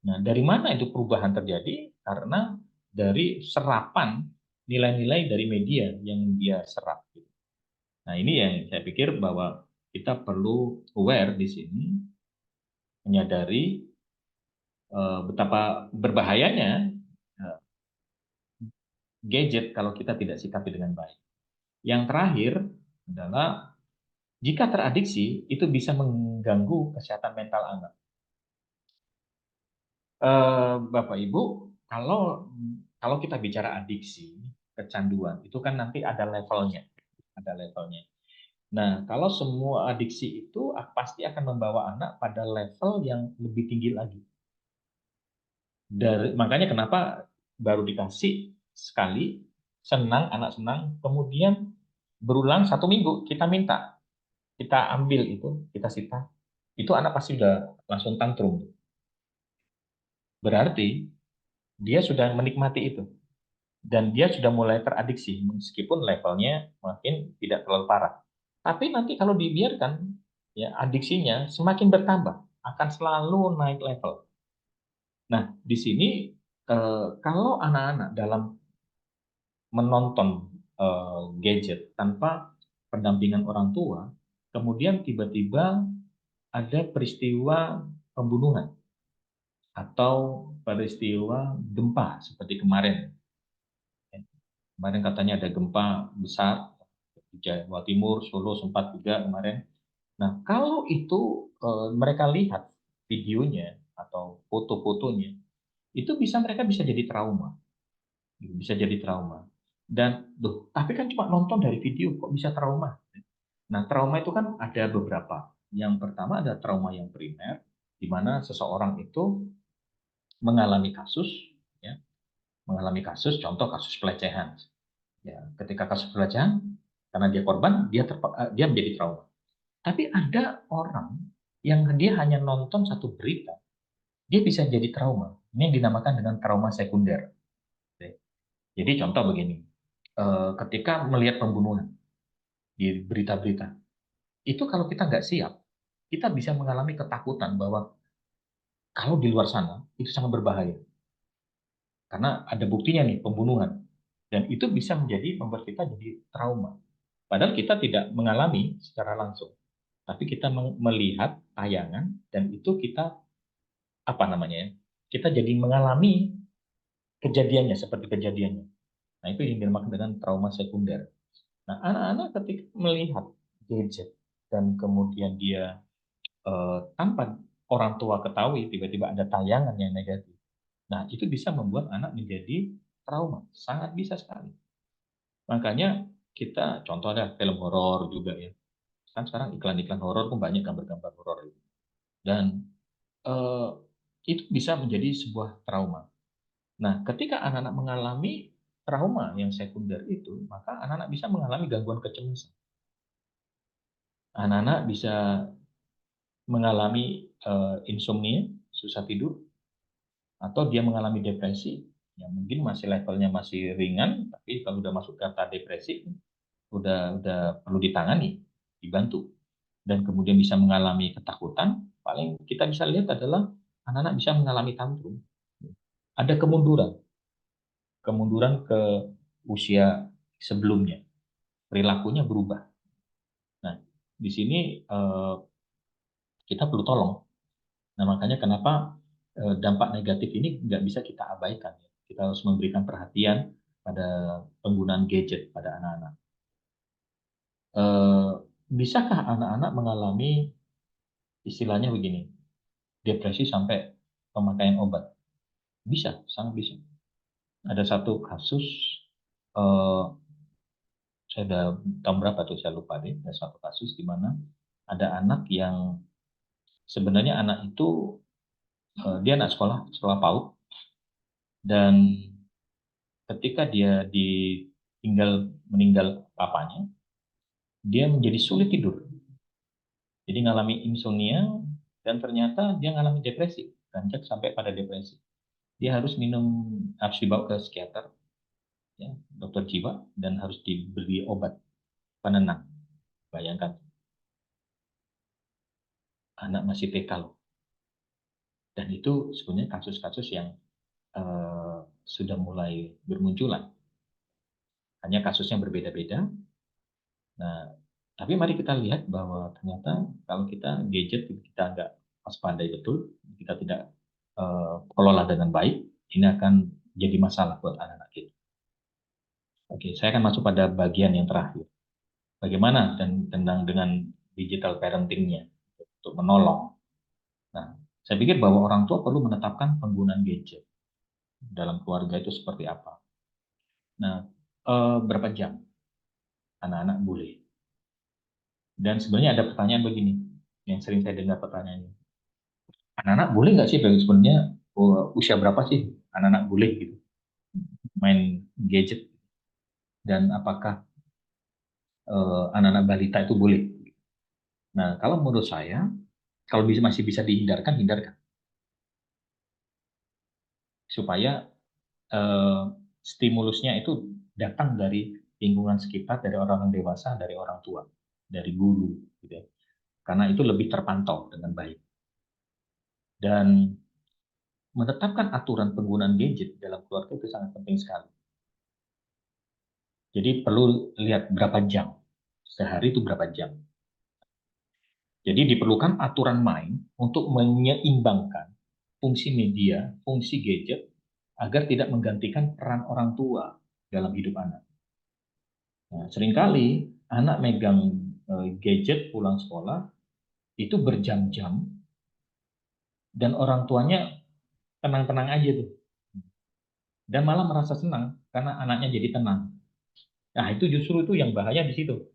Nah, dari mana itu perubahan terjadi? Karena dari serapan nilai-nilai dari media yang dia serap. Nah, ini yang saya pikir bahwa kita perlu aware di sini, menyadari betapa berbahayanya eh, gadget kalau kita tidak sikapi dengan baik. Yang terakhir adalah jika teradiksi itu bisa mengganggu kesehatan mental anak. Bapak Ibu, kalau kalau kita bicara adiksi, kecanduan, itu kan nanti ada levelnya, ada levelnya. Nah, kalau semua adiksi itu pasti akan membawa anak pada level yang lebih tinggi lagi. Makanya kenapa baru dikasih sekali, senang, anak senang, kemudian berulang 1 minggu, kita minta, kita ambil itu, kita sita, itu anak pasti udah langsung tantrum. Berarti dia sudah menikmati itu. Dan dia sudah mulai teradiksi, meskipun levelnya mungkin tidak terlalu parah. Tapi nanti kalau dibiarkan, ya adiksinya semakin bertambah, akan selalu naik level. Nah, di sini kalau anak-anak dalam menonton gadget tanpa pendampingan orang tua, kemudian tiba-tiba ada peristiwa pembunuhan atau peristiwa gempa seperti kemarin. Kemarin katanya ada gempa besar di Jawa Timur, Solo sempat juga kemarin. Nah, kalau itu mereka lihat videonya atau foto-fotonya, itu mereka bisa jadi trauma, bisa jadi trauma. Dan, tapi kan cuma nonton dari video, kok bisa trauma? Nah, trauma itu kan ada beberapa. Yang pertama ada trauma yang primer, di mana seseorang itu mengalami kasus, ya, contoh kasus pelecehan. Ya, ketika kasus pelecehan, karena dia korban, dia menjadi trauma. Tapi ada orang yang dia hanya nonton satu berita, dia bisa jadi trauma. Ini yang dinamakan dengan trauma sekunder. Jadi contoh begini, ketika melihat pembunuhan di berita-berita, itu kalau kita nggak siap, kita bisa mengalami ketakutan bahwa kalau di luar sana itu sangat berbahaya. Karena ada buktinya nih, pembunuhan. Dan itu bisa membuat kita jadi trauma. Padahal kita tidak mengalami secara langsung. Tapi kita melihat tayangan dan itu kita apa namanya ya? Kita jadi mengalami kejadiannya seperti kejadiannya. Nah, itu yang dinamakan dengan trauma sekunder. Nah, anak-anak ketika melihat gadget dan kemudian dia tanpa orang tua ketahui tiba-tiba ada tayangan yang negatif. Nah, itu bisa membuat anak menjadi trauma, sangat bisa sekali. Makanya kita contoh ada film horor juga ya. Kan sekarang iklan-iklan horor pun banyak gambar-gambar horor itu. Dan eh, itu bisa menjadi sebuah trauma. Nah, ketika anak-anak mengalami trauma yang sekunder itu, maka anak-anak bisa mengalami gangguan kecemasan. Anak-anak bisa mengalami insomnia, susah tidur, atau dia mengalami depresi, yang mungkin masih levelnya masih ringan, tapi kalau udah masuk kata depresi, udah perlu ditangani, dibantu. Dan kemudian bisa mengalami ketakutan, paling kita bisa lihat adalah anak-anak bisa mengalami tantrum. Ada kemunduran ke usia sebelumnya, perilakunya berubah. Nah, di sini kita perlu tolong. Nah, makanya kenapa dampak negatif ini nggak bisa kita abaikan. Kita harus memberikan perhatian pada penggunaan gadget pada anak-anak. Bisakah anak-anak mengalami istilahnya begini, depresi sampai pemakaian obat? Bisa, sangat bisa. Ada satu kasus, eh, saya udah tahun berapa tuh saya lupa deh, ada satu kasus di mana ada anak yang sebenarnya anak itu dia anak sekolah PAUD, dan ketika dia meninggal papanya, dia menjadi sulit tidur. Jadi ngalami insomnia dan ternyata dia ngalami depresi, beranjak sampai pada depresi. Dia harus dibawa ke psikiater, ya, dokter jiwa, dan harus diberi obat penenang. Bayangkan, anak masih TK loh. Dan itu sebenarnya kasus-kasus yang sudah mulai bermunculan. Hanya kasusnya berbeda-beda. Nah, tapi mari kita lihat bahwa ternyata kalau kita gadget kita nggak waspadai betul, kita tidak kelola dengan baik, ini akan jadi masalah buat anak-anak kita. Oke, saya akan masuk pada bagian yang terakhir. Bagaimana tentang dengan digital parentingnya untuk menolong. Nah, saya pikir bahwa orang tua perlu menetapkan penggunaan gadget dalam keluarga itu seperti apa. Nah, berapa jam anak-anak boleh? Dan sebenarnya ada pertanyaan begini, yang sering saya dengar pertanyaannya. Anak-anak boleh nggak sih sebenarnya usia berapa sih anak-anak boleh gitu main gadget? Dan apakah anak-anak balita itu boleh? Nah, kalau menurut saya, kalau masih bisa dihindarkan, hindarkan. Supaya eh, stimulusnya itu datang dari lingkungan sekitar, dari orang dewasa, dari orang tua, dari guru, gitu ya. karena itu lebih terpantau dengan baik. Dan menetapkan aturan penggunaan gadget dalam keluarga itu sangat penting sekali. Jadi perlu lihat berapa jam, sehari itu berapa jam. Jadi diperlukan aturan main untuk menyeimbangkan fungsi media, fungsi gadget, agar tidak menggantikan peran orang tua dalam hidup anak. Nah, seringkali anak megang gadget pulang sekolah itu berjam-jam dan orang tuanya tenang-tenang aja tuh. Dan malah merasa senang karena anaknya jadi tenang. Nah, itu justru itu yang bahaya di situ.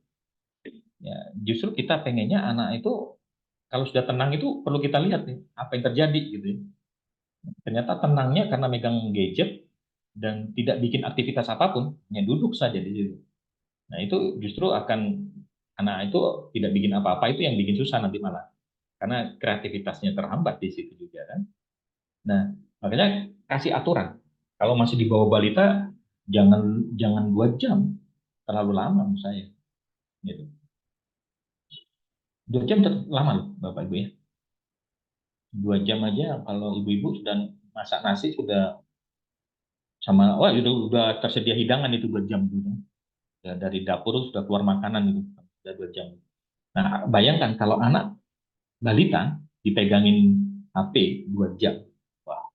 Ya, justru kita pengennya anak itu kalau sudah tenang itu perlu kita lihat nih apa yang terjadi gitu ya. Ternyata tenangnya karena megang gadget dan tidak bikin aktivitas apapun, hanya duduk saja di situ. Nah, itu justru akan anak itu tidak bikin apa-apa, itu yang bikin susah nanti malah. Karena kreativitasnya terhambat di situ juga kan. Nah, makanya kasih aturan. Kalau masih di bawah balita, jangan jangan 2 jam, terlalu lama menurut saya. Gitu. 2 jam lama loh, Bapak Ibu ya. 2 jam aja kalau ibu-ibu sudah masak nasi sudah sama, wah udah tersedia hidangan itu 2 jam dulu. Ya, dari dapur sudah keluar makanan itu sudah 2 jam. Nah, bayangkan kalau anak balita dipegangin HP 2 jam, wah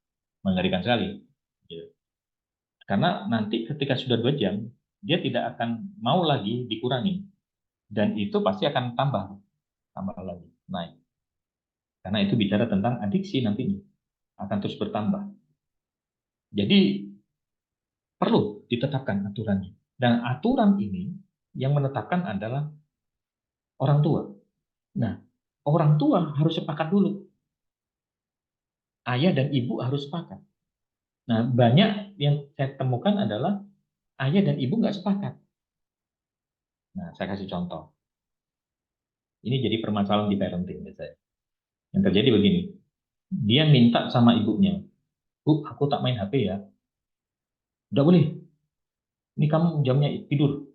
mengerikan sekali. Gitu. Karena nanti ketika sudah 2 jam, dia tidak akan mau lagi dikurangi, dan itu pasti akan tambah lagi, naik. Karena itu bicara tentang adiksi nantinya akan terus bertambah. Jadi perlu ditetapkan aturannya. Dan aturan ini yang menetapkan adalah orang tua. Nah, orang tua harus sepakat dulu. Ayah dan ibu harus sepakat. Nah, banyak yang saya temukan adalah ayah dan ibu nggak sepakat. Nah, saya kasih contoh. Ini jadi permasalahan di parenting biasanya. Yang terjadi begini, dia minta sama ibunya, Bu, aku tak main HP ya. Udah boleh, ini kamu jamnya tidur.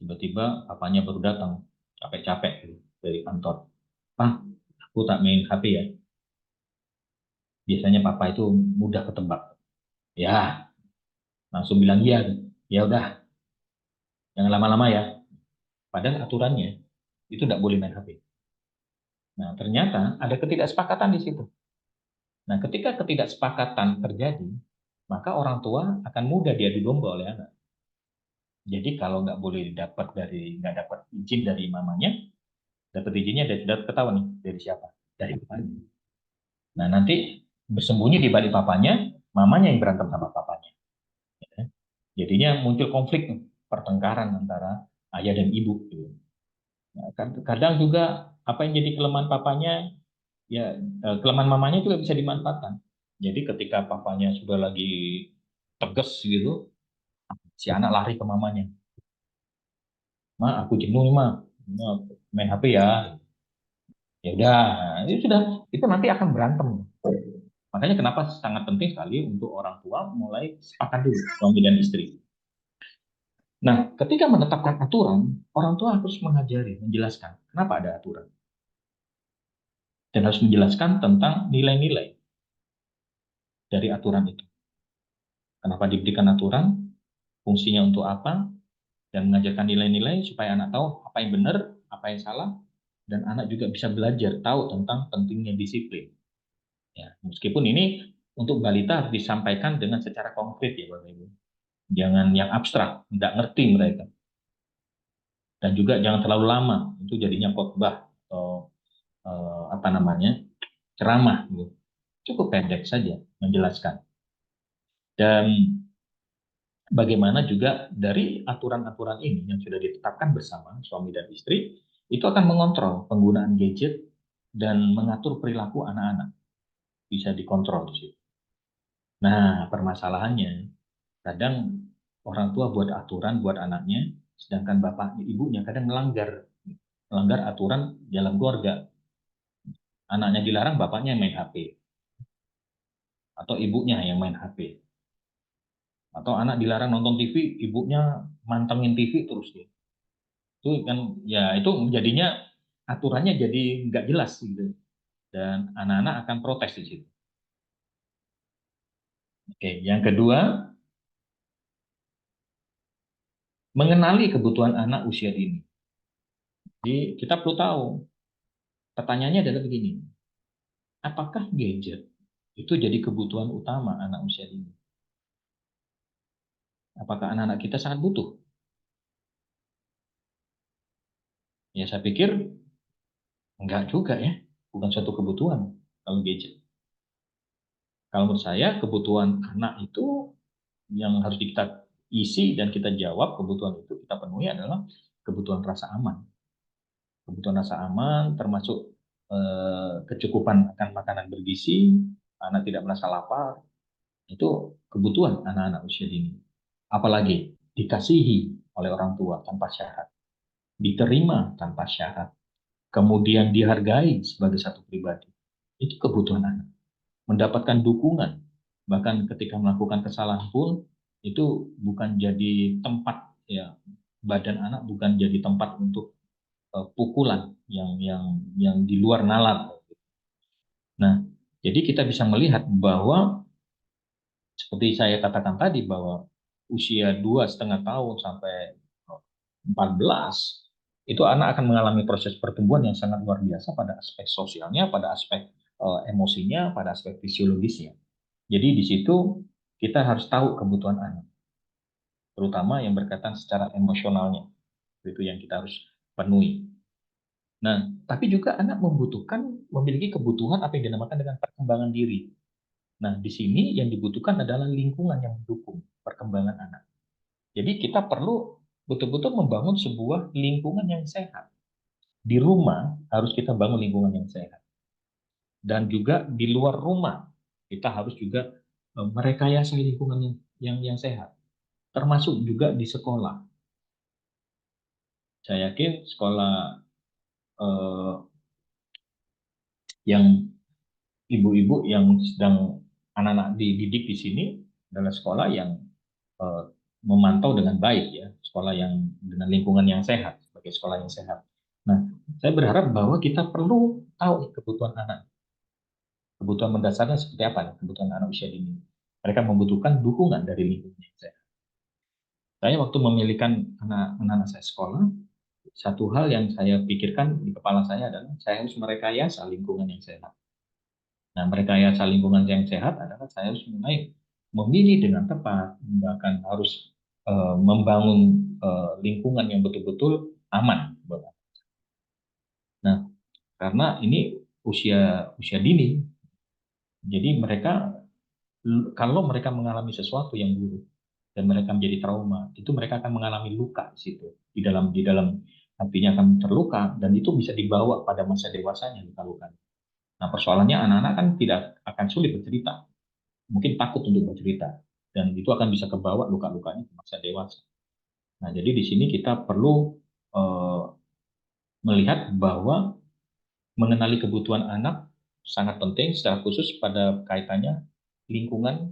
Tiba-tiba papanya baru datang, capek-capek gitu, dari kantor. Pak, aku tak main HP ya. Biasanya papa itu mudah ketebak. Ya, langsung bilang iya. Ya udah, jangan lama-lama ya. Padahal aturannya itu tidak boleh main HP. Nah, ternyata ada ketidaksepakatan di situ. Nah, ketika ketidaksepakatan terjadi, maka orang tua akan mudah diadu domba oleh anak. Jadi kalau nggak dapat izin dari mamanya, dapat izinnya dari sudah ketahuan nih dari siapa? Dari papanya. Nah, nanti bersembunyi di balik papanya, mamanya yang berantem sama papanya. Ya. Jadinya muncul konflik, pertengkaran antara ayah dan ibu. Gitu. Nah, kadang juga apa yang jadi kelemahan papanya, ya kelemahan mamanya juga bisa dimanfaatkan. Jadi ketika papanya sudah lagi tegas gitu, si anak lari ke mamanya. Ma, aku jenuh nih, ma. Main HP ya. Ya udah, itu sudah, itu nanti akan berantem. Makanya kenapa sangat penting sekali untuk orang tua mulai sepakat dulu, suami dan istri. Nah, ketika menetapkan aturan, orang tua harus mengajari, menjelaskan kenapa ada aturan. Dan harus menjelaskan tentang nilai-nilai dari aturan itu. Kenapa diberikan aturan, fungsinya untuk apa, dan mengajarkan nilai-nilai supaya anak tahu apa yang benar, apa yang salah, dan anak juga bisa belajar tahu tentang pentingnya disiplin. Ya, meskipun ini untuk balita harus disampaikan dengan secara konkret ya Bapak Ibu. Jangan yang abstrak, tidak ngerti mereka. Dan juga jangan terlalu lama, itu jadinya khotbah atau apa namanya, ceramah. Gitu. Cukup pendek saja menjelaskan. Dan bagaimana juga dari aturan-aturan ini yang sudah ditetapkan bersama suami dan istri, itu akan mengontrol penggunaan gadget dan mengatur perilaku anak-anak. Bisa dikontrol di situ. Nah, permasalahannya, kadang orang tua buat aturan buat anaknya, sedangkan bapaknya, ibunya kadang melanggar aturan dalam keluarga. Anaknya dilarang, bapaknya yang main HP. Atau ibunya yang main HP. Atau anak dilarang nonton TV, ibunya mantengin TV terus dia. Itu kan ya itu jadinya aturannya jadi nggak jelas gitu, dan anak-anak akan protes di situ. Oke, yang kedua, mengenali kebutuhan anak usia dini. Jadi kita perlu tahu, pertanyaannya adalah begini, apakah gadget itu jadi kebutuhan utama anak usia dini? Apakah anak-anak kita sangat butuh? Ya saya pikir enggak juga ya, bukan suatu kebutuhan kalau gadget. Kalau menurut saya kebutuhan anak itu yang harus kita isi dan kita jawab, kebutuhan itu kita penuhi adalah kebutuhan rasa aman. Kebutuhan rasa aman termasuk kecukupan akan makanan bergizi, anak tidak merasa lapar, itu kebutuhan anak-anak usia dini. Apalagi dikasihi oleh orang tua tanpa syarat, diterima tanpa syarat, kemudian dihargai sebagai satu pribadi. Itu kebutuhan anak. Mendapatkan dukungan, bahkan ketika melakukan kesalahan pun itu bukan jadi tempat, ya, badan anak bukan jadi tempat untuk pukulan yang di luar nalar. Nah, jadi kita bisa melihat bahwa seperti saya katakan tadi bahwa usia 2,5 tahun sampai 14 itu anak akan mengalami proses pertumbuhan yang sangat luar biasa pada aspek sosialnya, pada aspek emosinya, pada aspek fisiologisnya. Jadi di situ kita harus tahu kebutuhan anak, terutama yang berkaitan secara emosionalnya. Itu yang kita harus penuhi. Nah, tapi juga anak membutuhkan memiliki kebutuhan apa yang dinamakan dengan perkembangan diri. Nah, di sini yang dibutuhkan adalah lingkungan yang mendukung perkembangan anak. Jadi kita perlu betul-betul membangun sebuah lingkungan yang sehat. Di rumah harus kita bangun lingkungan yang sehat. Dan juga di luar rumah kita harus juga merekayasa lingkungan yang sehat. Termasuk juga di sekolah. Saya yakin sekolah yang ibu-ibu yang sedang anak-anak dididik di sini adalah sekolah yang eh, memantau dengan baik, ya, sekolah yang dengan lingkungan yang sehat, sebagai sekolah yang sehat. Nah, saya berharap bahwa kita perlu tahu kebutuhan anak. Kebutuhan mendasarnya seperti apa nih, kebutuhan anak usia dini. Mereka membutuhkan dukungan dari lingkungan yang sehat. Saya waktu memilihkan anak-anak saya sekolah, satu hal yang saya pikirkan di kepala saya adalah saya harus merekayasa lingkungan yang sehat. Nah, merekayasa lingkungan yang sehat adalah saya harus mulai memilih dengan tepat, bahkan harus membangun lingkungan yang betul-betul aman. Nah, karena ini usia usia dini, jadi mereka kalau mereka mengalami sesuatu yang buruk dan mereka menjadi trauma, itu mereka akan mengalami luka di situ, di dalam hatinya akan terluka, dan itu bisa dibawa pada masa dewasanya luka-luka. Nah, persoalannya anak-anak kan tidak akan sulit bercerita, mungkin takut untuk bercerita, dan itu akan bisa kebawa luka-lukanya ke masa dewasa. Nah, jadi di sini kita perlu eh, melihat bahwa mengenali kebutuhan anak sangat penting, secara khusus pada kaitannya lingkungan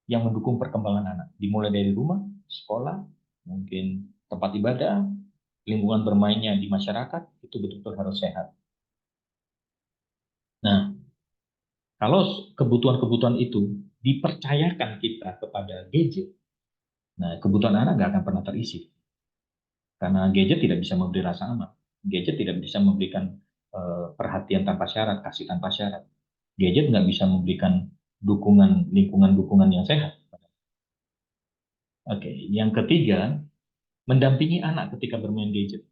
yang mendukung perkembangan anak, dimulai dari rumah, sekolah, mungkin tempat ibadah, lingkungan bermainnya di masyarakat, itu betul-betul harus sehat. Nah, kalau kebutuhan-kebutuhan itu dipercayakan kita kepada gadget, nah kebutuhan anak nggak akan pernah terisi. Karena gadget tidak bisa memberi rasa aman. Gadget tidak bisa memberikan perhatian tanpa syarat, kasih tanpa syarat. Gadget nggak bisa memberikan dukungan, lingkungan dukungan yang sehat. Oke, yang ketiga, mendampingi anak ketika bermain gadget.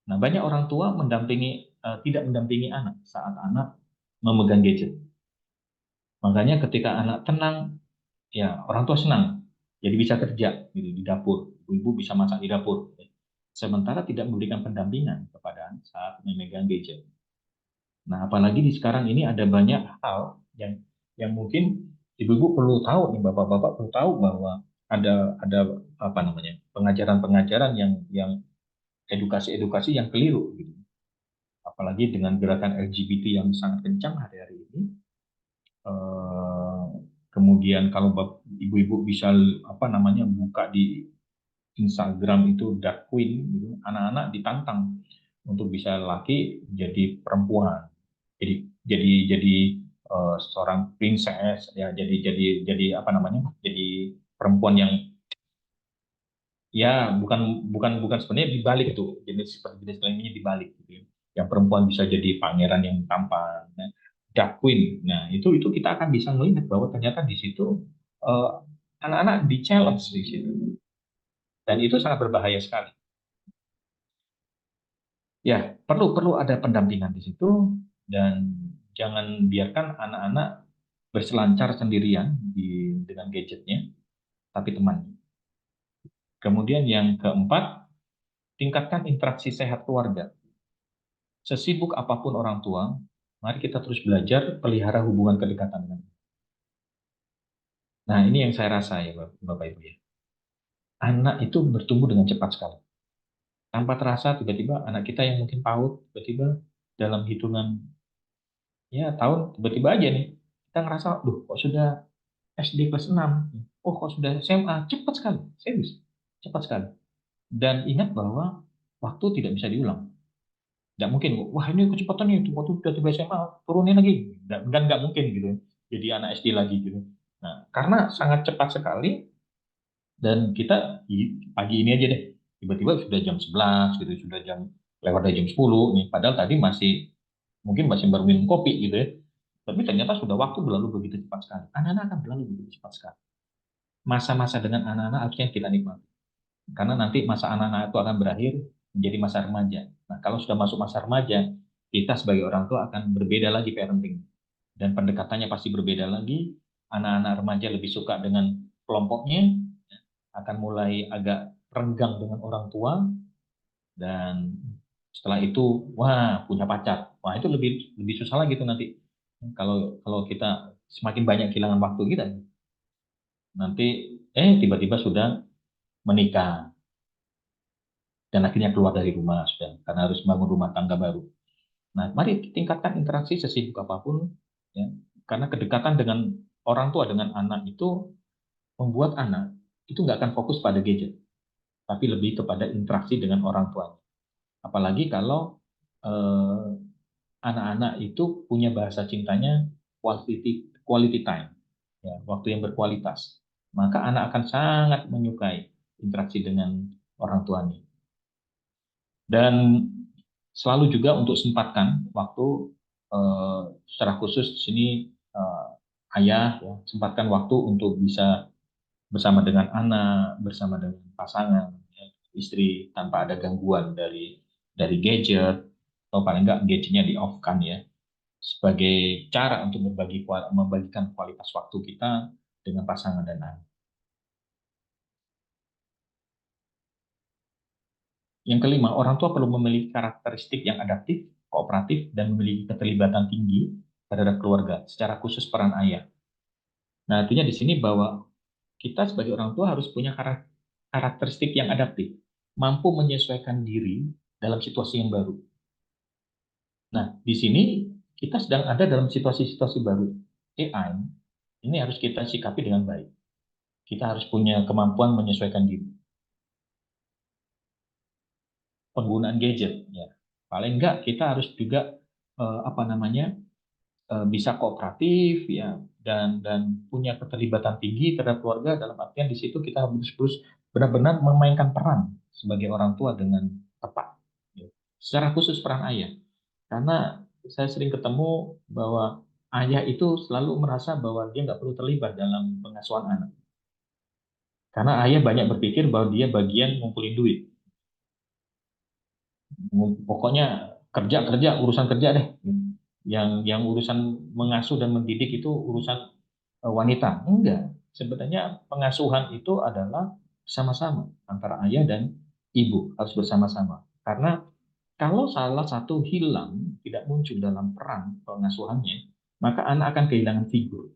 Nah, banyak orang tua tidak mendampingi anak saat anak memegang gadget. Makanya ketika anak tenang, ya orang tua senang, jadi bisa kerja gitu, di dapur, ibu bisa masak di dapur. Sementara tidak memberikan pendampingan kepada anak saat memegang gadget. Nah, apalagi di sekarang ini ada banyak hal yang mungkin ibu-ibu perlu tahu nih, bapak-bapak perlu tahu bahwa ada apa namanya, pengajaran-pengajaran yang edukasi-edukasi yang keliru gitu. Apalagi dengan gerakan LGBT yang sangat kencang hari-hari ini. Kemudian kalau ibu-ibu bisa apa namanya buka di Instagram itu dark queen, gitu, anak-anak ditantang untuk bisa laki jadi perempuan, jadi seorang princess ya, jadi apa namanya, jadi perempuan yang ya bukan sebenarnya dibalik tuh, jenis seperti jenis kelaminnya dibalik gitu ya. Yang perempuan bisa jadi pangeran yang tampan, nah, dark queen. Nah, itu kita akan bisa melihat bahwa ternyata di situ eh, anak-anak di challenge di situ, dan itu sangat berbahaya sekali. Ya, perlu perlu ada pendampingan di situ, dan jangan biarkan anak-anak berselancar sendirian dengan gadgetnya, tapi teman. Kemudian yang keempat, tingkatkan interaksi sehat keluarga. Sesibuk apapun orang tua, mari kita terus belajar pelihara hubungan kedekatan dengan. Nah, ini yang saya rasa ya, Bapak Ibu ya. Anak itu bertumbuh dengan cepat sekali. Tanpa terasa tiba-tiba anak kita yang mungkin PAUD, tiba-tiba dalam hitungan ya tahun, tiba-tiba aja nih kita ngerasa, duh kok sudah SD kelas 6, oh kok sudah SMA, cepat sekali, serius, cepat sekali. Dan ingat bahwa waktu tidak bisa diulang. Nggak mungkin, wah ini kecepatannya itu waktu udah tiba SMA turunin lagi, nggak mungkin gitu, jadi anak SD lagi gitu. Nah, karena sangat cepat sekali, dan kita pagi ini aja deh tiba-tiba sudah jam 11 gitu, sudah jam lewat dari jam 10 nih, padahal tadi masih mungkin masih baru minum kopi gitu ya, tapi ternyata sudah waktu berlalu begitu cepat sekali. Anak-anak akan berlalu begitu cepat sekali. Masa-masa dengan anak-anak harusnya kita nikmati, karena nanti masa anak-anak itu akan berakhir menjadi masa remaja. Nah, kalau sudah masuk masa remaja, kita sebagai orang tua akan berbeda lagi parenting. Dan pendekatannya pasti berbeda lagi. Anak-anak remaja lebih suka dengan kelompoknya, akan mulai agak renggang dengan orang tua, dan setelah itu, wah punya pacar. Wah itu lebih lebih susah lagi tuh nanti. Kalau kalau kita semakin banyak kehilangan waktu kita, nanti tiba-tiba sudah menikah, dan akhirnya keluar dari rumah sudah karena harus bangun rumah tangga baru. Nah, mari tingkatkan interaksi sesibuk apapun, ya, karena kedekatan dengan orang tua dengan anak itu membuat anak itu nggak akan fokus pada gadget, tapi lebih kepada interaksi dengan orang tua. Apalagi kalau eh, anak-anak itu punya bahasa cintanya quality time, ya, waktu yang berkualitas, maka anak akan sangat menyukai interaksi dengan orang tuanya. Dan selalu juga untuk sempatkan waktu, secara khusus di sini, eh, ayah ya, sempatkan waktu untuk bisa bersama dengan anak, bersama dengan pasangan, ya, istri, tanpa ada gangguan dari gadget, atau paling enggak gadgetnya di off kan ya, sebagai cara untuk membagikan kualitas waktu kita dengan pasangan dan anak. Yang kelima, orang tua perlu memiliki karakteristik yang adaptif, kooperatif, dan memiliki keterlibatan tinggi terhadap keluarga, secara khusus peran ayah. Nah, artinya di sini bahwa kita sebagai orang tua harus punya karakteristik yang adaptif, mampu menyesuaikan diri dalam situasi yang baru. Nah, di sini kita sedang ada dalam situasi-situasi baru. AI ini harus kita sikapi dengan baik. Kita harus punya kemampuan menyesuaikan diri. Penggunaan gadget, ya. Paling enggak kita harus juga apa namanya, bisa kooperatif ya, dan punya keterlibatan tinggi terhadap keluarga, dalam artian di situ kita harus benar-benar memainkan peran sebagai orang tua dengan tepat, ya. Secara khusus peran ayah, karena saya sering ketemu bahwa ayah itu selalu merasa bahwa dia nggak perlu terlibat dalam pengasuhan anak, karena ayah banyak berpikir bahwa dia bagian ngumpulin duit, pokoknya kerja kerja urusan kerja deh, yang urusan mengasuh dan mendidik itu urusan wanita. Enggak, sebenarnya pengasuhan itu adalah bersama-sama antara ayah dan ibu, harus bersama-sama, karena kalau salah satu hilang, tidak muncul dalam peran pengasuhannya, maka anak akan kehilangan figur.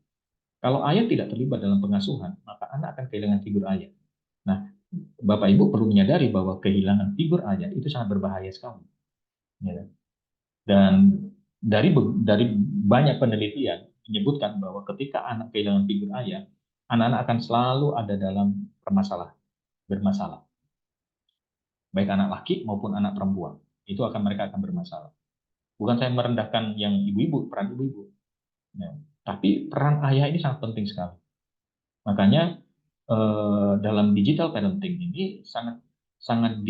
Kalau ayah tidak terlibat dalam pengasuhan, maka anak akan kehilangan figur ayah. Nah, Bapak Ibu perlu menyadari bahwa kehilangan figur ayah itu sangat berbahaya sekali, ya. Dan dari banyak penelitian menyebutkan bahwa ketika anak kehilangan figur ayah, anak-anak akan selalu ada dalam bermasalah, baik anak laki maupun anak perempuan. itu mereka akan bermasalah. Bukan saya merendahkan yang ibu-ibu, peran ibu-ibu. Ya, tapi peran ayah ini sangat penting sekali. Makanya dalam digital parenting ini sangat sangat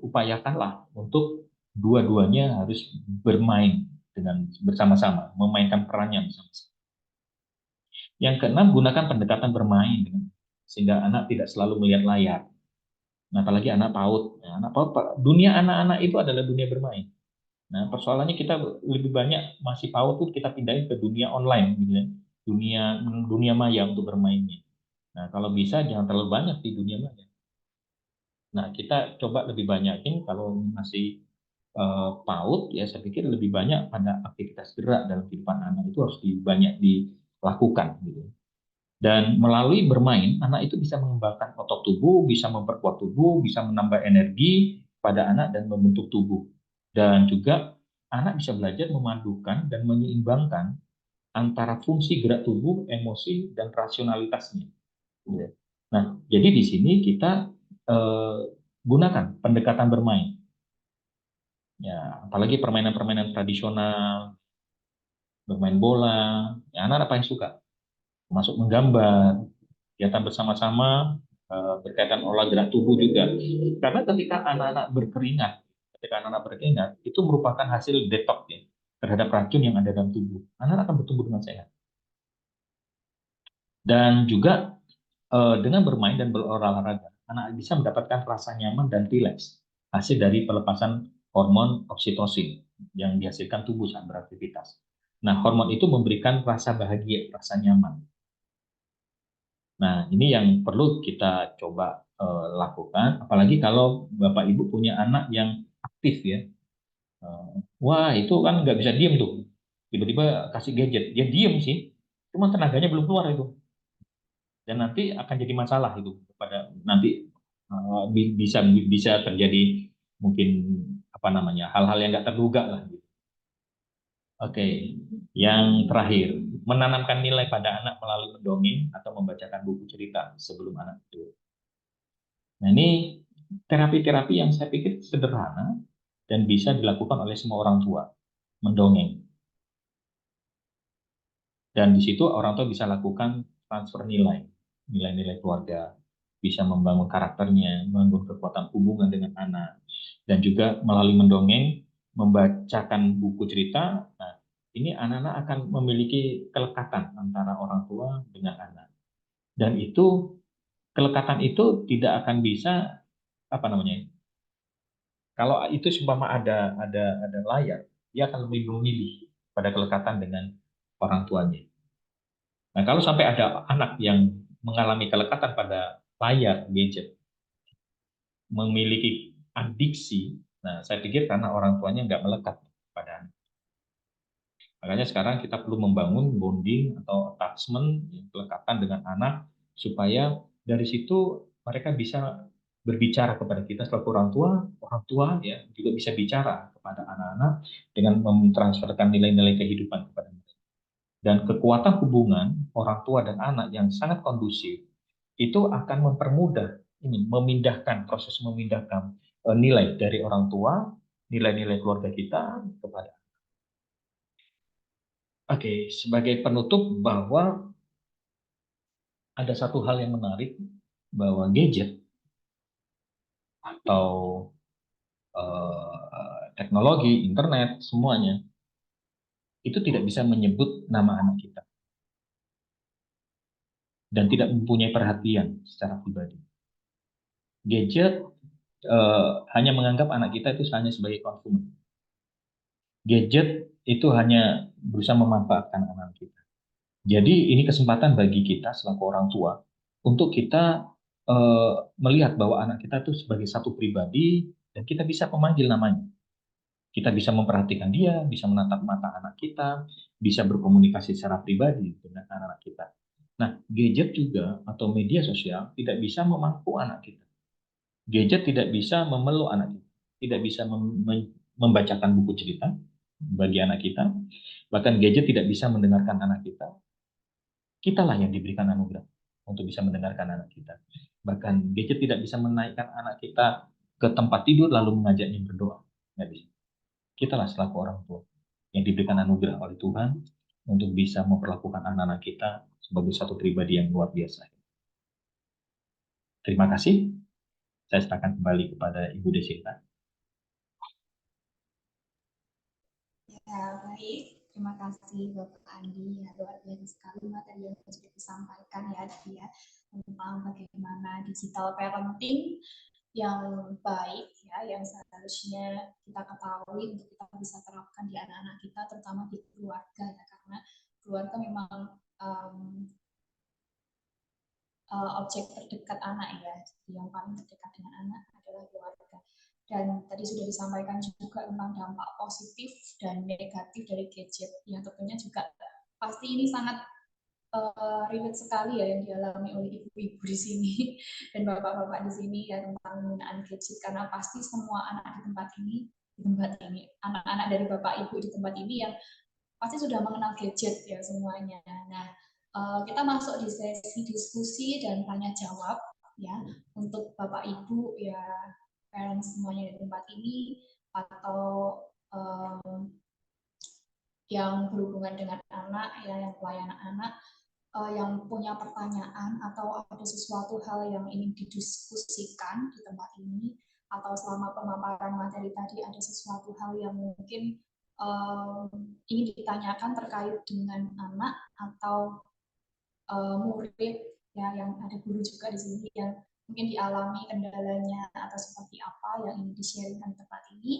upayakanlah untuk dua-duanya harus bermain dengan bersama-sama, memainkan perannya bersama-sama. Yang keenam, gunakan pendekatan bermain sehingga anak tidak selalu melihat layar. Nah, apalagi anak PAUD. Nah, anak PAUD, dunia anak-anak itu adalah dunia bermain. Nah, persoalannya kita lebih banyak masih PAUD tuh kita pindahin ke dunia online, gitu ya. Dunia maya untuk bermainnya. Nah, kalau bisa jangan terlalu banyak di dunia maya. Nah, kita coba lebih banyakin kalau masih PAUD, ya saya pikir lebih banyak pada aktivitas gerak dalam kehidupan anak itu harus banyak dilakukan, gitu. Dan melalui bermain, anak itu bisa mengembangkan otot tubuh, bisa memperkuat tubuh, bisa menambah energi pada anak dan membentuk tubuh. Dan juga anak bisa belajar memadukan dan menyeimbangkan antara fungsi gerak tubuh, emosi, dan rasionalitasnya. Nah, jadi di sini kita gunakan pendekatan bermain. Ya, apalagi permainan-permainan tradisional, bermain bola, ya anak-anak paling suka. Masuk menggambar, kegiatan bersama-sama berkaitan olah gerak tubuh juga. Karena ketika anak-anak berkeringat, itu merupakan hasil detox ya, terhadap racun yang ada dalam tubuh. Anak akan bertumbuh dengan sehat. Dan juga dengan bermain dan berolahraga, anak bisa mendapatkan rasa nyaman dan rileks hasil dari pelepasan hormon oksitosin yang dihasilkan tubuh saat beraktivitas. Nah, hormon itu memberikan rasa bahagia, rasa nyaman. Nah, ini yang perlu kita coba lakukan, apalagi kalau Bapak Ibu punya anak yang aktif ya. Wah, itu kan nggak bisa diem tuh. Tiba-tiba kasih gadget, dia diem sih, cuma tenaganya belum keluar itu. Dan nanti akan jadi masalah itu kepada nanti bisa bisa terjadi mungkin hal-hal yang nggak terduga lah. Gitu. Oke, yang terakhir, menanamkan nilai pada anak melalui mendongeng atau membacakan buku cerita sebelum anak tidur. Nah, ini terapi-terapi yang saya pikir sederhana dan bisa dilakukan oleh semua orang tua, mendongeng. Dan di situ orang tua bisa lakukan transfer nilai-nilai keluarga, bisa membangun karakternya, membangun kekuatan hubungan dengan anak, dan juga melalui mendongeng, membacakan buku cerita. Nah, ini anak-anak akan memiliki kelekatan antara orang tua dengan anak. Dan itu kelekatan itu tidak akan bisa kalau itu seumpama ada layar, dia akan lebih memilih pada kelekatan dengan orang tuanya. Nah, kalau sampai ada anak yang mengalami kelekatan pada layar gadget, memiliki adiksi, nah saya pikir karena orang tuanya nggak melekat pada anak. Makanya sekarang kita perlu membangun bonding atau attachment, kelekatan dengan anak, supaya dari situ mereka bisa berbicara kepada kita selaku orang tua ya juga bisa bicara kepada anak-anak dengan mentransferkan nilai-nilai kehidupan kepada mereka. Dan kekuatan hubungan orang tua dan anak yang sangat kondusif itu akan mempermudah proses memindahkan nilai dari orang tua, nilai-nilai keluarga kita kepada. Oke, sebagai penutup bahwa ada satu hal yang menarik bahwa gadget atau teknologi, internet, semuanya itu tidak bisa menyebut nama anak kita dan tidak mempunyai perhatian secara pribadi. Gadget hanya menganggap anak kita itu hanya sebagai konsumen. Gadget itu hanya berusaha memanfaatkan anak kita. Jadi ini kesempatan bagi kita selaku orang tua untuk kita melihat bahwa anak kita itu sebagai satu pribadi dan kita bisa memanggil namanya. Kita bisa memperhatikan dia, bisa menatap mata anak kita, bisa berkomunikasi secara pribadi dengan anak kita. Nah, gadget juga atau media sosial tidak bisa memangku anak kita. Gadget tidak bisa memeluk anak kita, tidak bisa membacakan buku cerita bagi anak kita, bahkan gadget tidak bisa mendengarkan anak kita. Kitalah yang diberikan anugerah untuk bisa mendengarkan anak kita. Bahkan gadget tidak bisa menaikkan anak kita ke tempat tidur lalu mengajaknya berdoa. Nggak bisa. Kitalah selaku orang tua yang diberikan anugerah oleh Tuhan untuk bisa memperlakukan anak-anak kita sebagai satu pribadi yang luar biasa. Terima kasih. Saya serahkan kembali kepada Ibu Desinta. Ya, baik. Terima kasih Bapak Andi. Ya, luar biasa sekali materi yang sudah disampaikan ya, dia tentang bagaimana digital parenting yang baik ya, yang seharusnya kita ketahui untuk kita bisa terapkan di anak-anak kita, terutama di keluarga ya, karena keluarga memang objek terdekat anak ya, jadi yang paling terdekat dengan anak adalah keluarga. Dan tadi sudah disampaikan juga tentang dampak positif dan negatif dari gadget, yang tentunya juga pasti ini sangat relate sekali ya yang dialami oleh ibu-ibu di sini dan bapak-bapak di sini ya, tentang penggunaan gadget, karena pasti semua anak di tempat ini, anak-anak dari bapak ibu di tempat ini yang pasti sudah mengenal gadget ya semuanya. Nah, kita masuk di sesi diskusi dan tanya jawab ya, untuk bapak ibu ya, parents semuanya di tempat ini, atau yang berhubungan dengan anak ya, yang pelayanan anak, yang punya pertanyaan atau ada sesuatu hal yang ingin didiskusikan di tempat ini, atau selama pemaparan materi tadi ada sesuatu hal yang mungkin ingin ditanyakan terkait dengan anak atau murid ya, yang ada guru juga di sini yang mungkin dialami kendalanya atau seperti apa yang ingin di-sharingkan di tempat ini,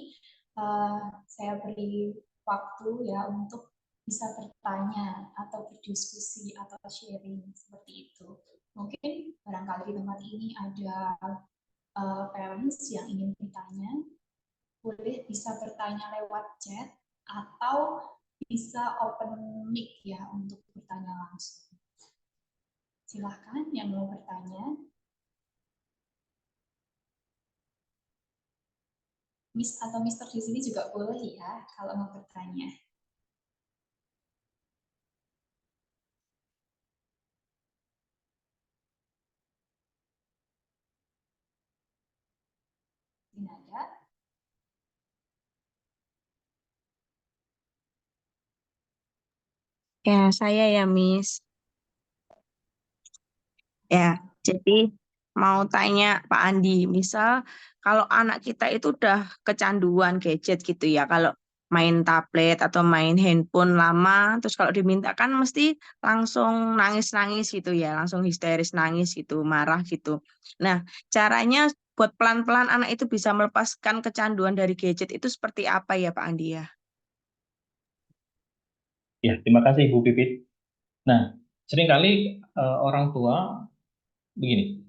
saya beri waktu ya untuk bisa bertanya atau berdiskusi atau sharing seperti itu. Mungkin barangkali di tempat ini ada parents yang ingin bertanya, boleh bisa bertanya lewat chat atau bisa open mic ya untuk bertanya langsung. Silahkan yang mau bertanya. Miss atau Mister di sini juga boleh ya kalau mau bertanya. Tidak ada. Ya, saya ya, Miss. Ya, jadi mau tanya Pak Andi, misal kalau anak kita itu udah kecanduan gadget gitu ya, kalau main tablet atau main handphone lama, terus kalau diminta kan mesti langsung nangis-nangis gitu ya, langsung histeris nangis gitu, marah gitu. Nah, caranya buat pelan-pelan anak itu bisa melepaskan kecanduan dari gadget itu seperti apa ya Pak Andi ya? Ya, terima kasih Ibu Pipit. Nah, seringkali orang tua begini,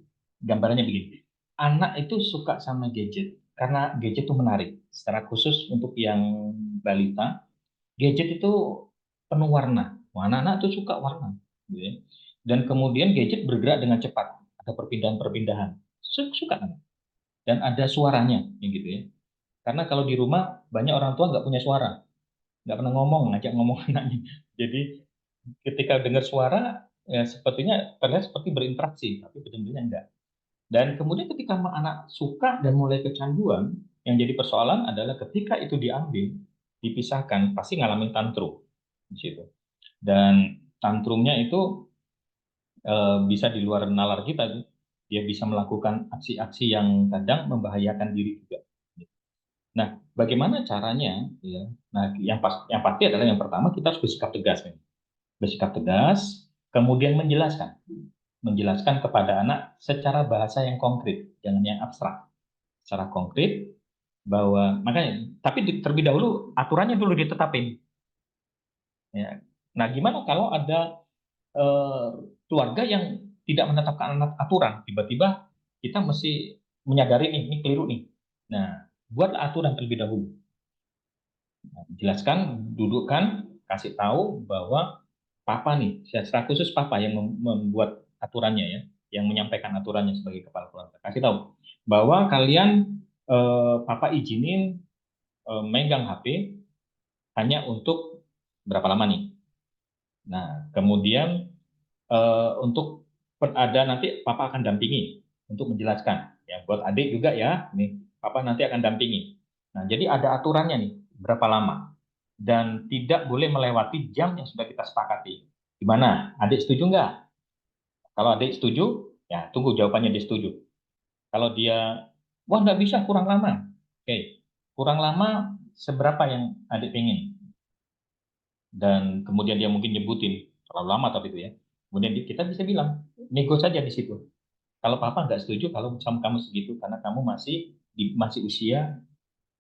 gambarannya begini. Anak itu suka sama gadget karena gadget itu menarik. Secara khusus untuk yang balita, gadget itu penuh warna. Anak-anak tuh suka warna, gitu ya. Dan kemudian gadget bergerak dengan cepat, ada perpindahan-perpindahan. Suka kan? Dan ada suaranya, gitu ya. Karena kalau di rumah banyak orang tua nggak punya suara, nggak pernah ngomong, ngajak ngomong anaknya. Jadi ketika dengar suara, ya sepertinya terlihat seperti berinteraksi, tapi benar-benar enggak. Dan kemudian ketika anak suka dan mulai kecanduan, yang jadi persoalan adalah ketika itu diambil, dipisahkan, pasti ngalamin tantrum di situ. Dan tantrumnya itu bisa di luar nalar kita, dia bisa melakukan aksi-aksi yang kadang membahayakan diri juga. Nah, bagaimana caranya? Ya, nah, yang pasti adalah yang pertama kita harus bersikap tegas, bersikap tegas, kemudian menjelaskan kepada anak secara bahasa yang konkret, jangan yang abstrak, secara konkret bahwa makanya, tapi terlebih dahulu aturannya dulu ditetapin. Ya. Nah, gimana kalau ada keluarga yang tidak menetapkan aturan, tiba-tiba kita mesti menyadari ini keliru nih. Nah, buat aturan terlebih dahulu. Nah, jelaskan, dudukkan, kasih tahu bahwa papa nih, secara khusus papa yang membuat aturannya ya, yang menyampaikan aturannya sebagai kepala keluarga. Kasih tahu bahwa kalian papa izinin megang HP hanya untuk berapa lama nih. Nah, kemudian untuk ada nanti papa akan dampingi untuk menjelaskan. Ya, buat adik juga ya, nih Papa nanti akan dampingi. Nah, jadi ada aturannya nih, berapa lama. Dan tidak boleh melewati jam yang sudah kita sepakati. Gimana? Adik setuju nggak? Kalau adik setuju, ya tunggu jawabannya dia setuju. Kalau dia, wah nggak bisa, kurang lama. Oke, kurang lama seberapa yang adik pengen? Dan kemudian dia mungkin nyebutin, terlalu lama tapi itu ya. Kemudian kita bisa bilang, nego saja di situ. Kalau papa nggak setuju kalau sama kamu segitu, karena kamu masih usia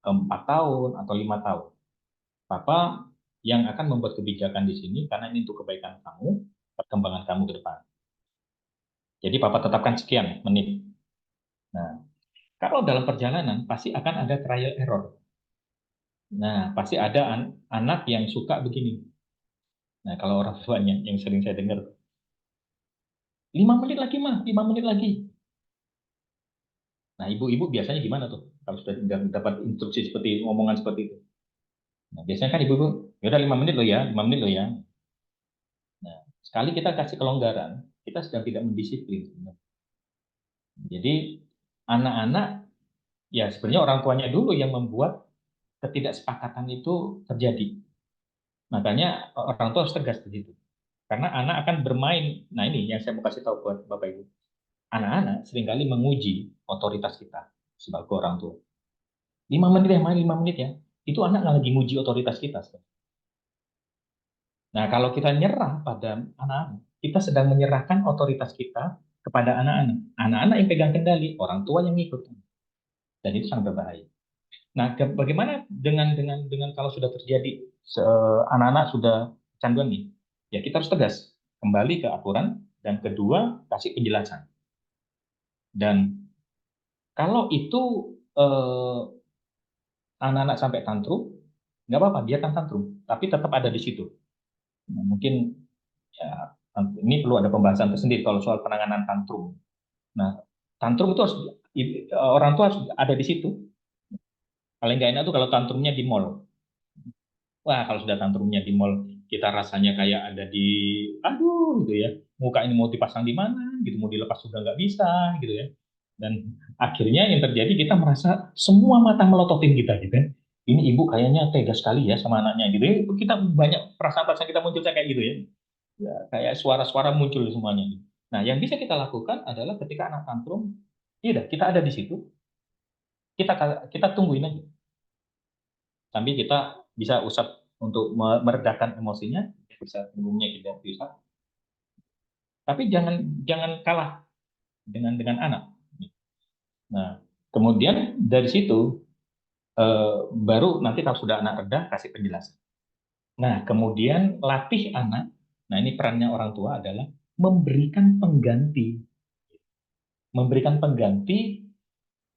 4 tahun atau 5 tahun. Papa yang akan membuat kebijakan di sini karena ini untuk kebaikan kamu, perkembangan kamu ke depan. Jadi papa tetapkan sekian menit. Nah, kalau dalam perjalanan pasti akan ada trial error. Nah, pasti ada anak yang suka begini. Nah, kalau orang tuanya yang sering saya dengar, 5 menit lagi mah, 5 menit lagi. Nah, ibu-ibu biasanya gimana tuh? Kalau sudah dapat instruksi seperti itu, omongan seperti itu. Nah, biasanya kan ibu-ibu, ya udah 5 menit loh ya, 5 menit loh ya. Nah, sekali kita kasih kelonggaran, kita sedang tidak mendisiplin. Jadi, anak-anak, ya sebenarnya orang tuanya dulu yang membuat ketidaksepakatan itu terjadi. Makanya orang tua harus tegas di situ. Karena anak akan bermain. Nah, ini yang saya mau kasih tahu buat Bapak Ibu. Anak-anak seringkali menguji otoritas kita sebagai orang tua. 5 menit ya, main 5 menit ya. Itu anak nggak lagi nguji otoritas kita. Nah, kalau kita nyerah pada anak-anak, kita sedang menyerahkan otoritas kita kepada anak-anak. Anak-anak yang pegang kendali, orang tua yang ikut. Dan itu sangat berbahaya. Nah, bagaimana dengan kalau sudah terjadi anak-anak sudah kecanduan nih? Ya kita harus tegas, kembali ke aturan, dan kedua kasih penjelasan. Dan kalau itu anak-anak sampai tantrum, nggak apa-apa, biarkan tantrum, tapi tetap ada di situ. Nah, mungkin ya ini perlu ada pembahasan tersendiri kalau soal penanganan tantrum. Nah, tantrum itu harus orang tua harus ada di situ. Paling nggak enak tuh kalau tantrumnya di mall. Wah, kalau sudah tantrumnya di mall, kita rasanya kayak ada di, aduh, gitu ya. Muka ini mau dipasang di mana, gitu, mau dilepas juga nggak bisa, gitu ya. Dan akhirnya yang terjadi kita merasa semua mata melototin kita, gitu kan. Ini ibu kayaknya tega sekali ya sama anaknya, gitu ya. Kita banyak perasaan-perasaan kita muncul kayak gitu ya. Ya, kayak suara-suara muncul semuanya. Nah, yang bisa kita lakukan adalah ketika anak tantrum, iya, kita ada di situ, kita kita tungguin aja sambil kita bisa usap untuk meredakan emosinya, bisa punggungnya kita bisa. Tapi jangan jangan kalah dengan anak. Nah, kemudian dari situ baru nanti kalau sudah anak reda kasih penjelasan. Nah, kemudian latih anak. Nah, ini perannya orang tua adalah memberikan pengganti. Memberikan pengganti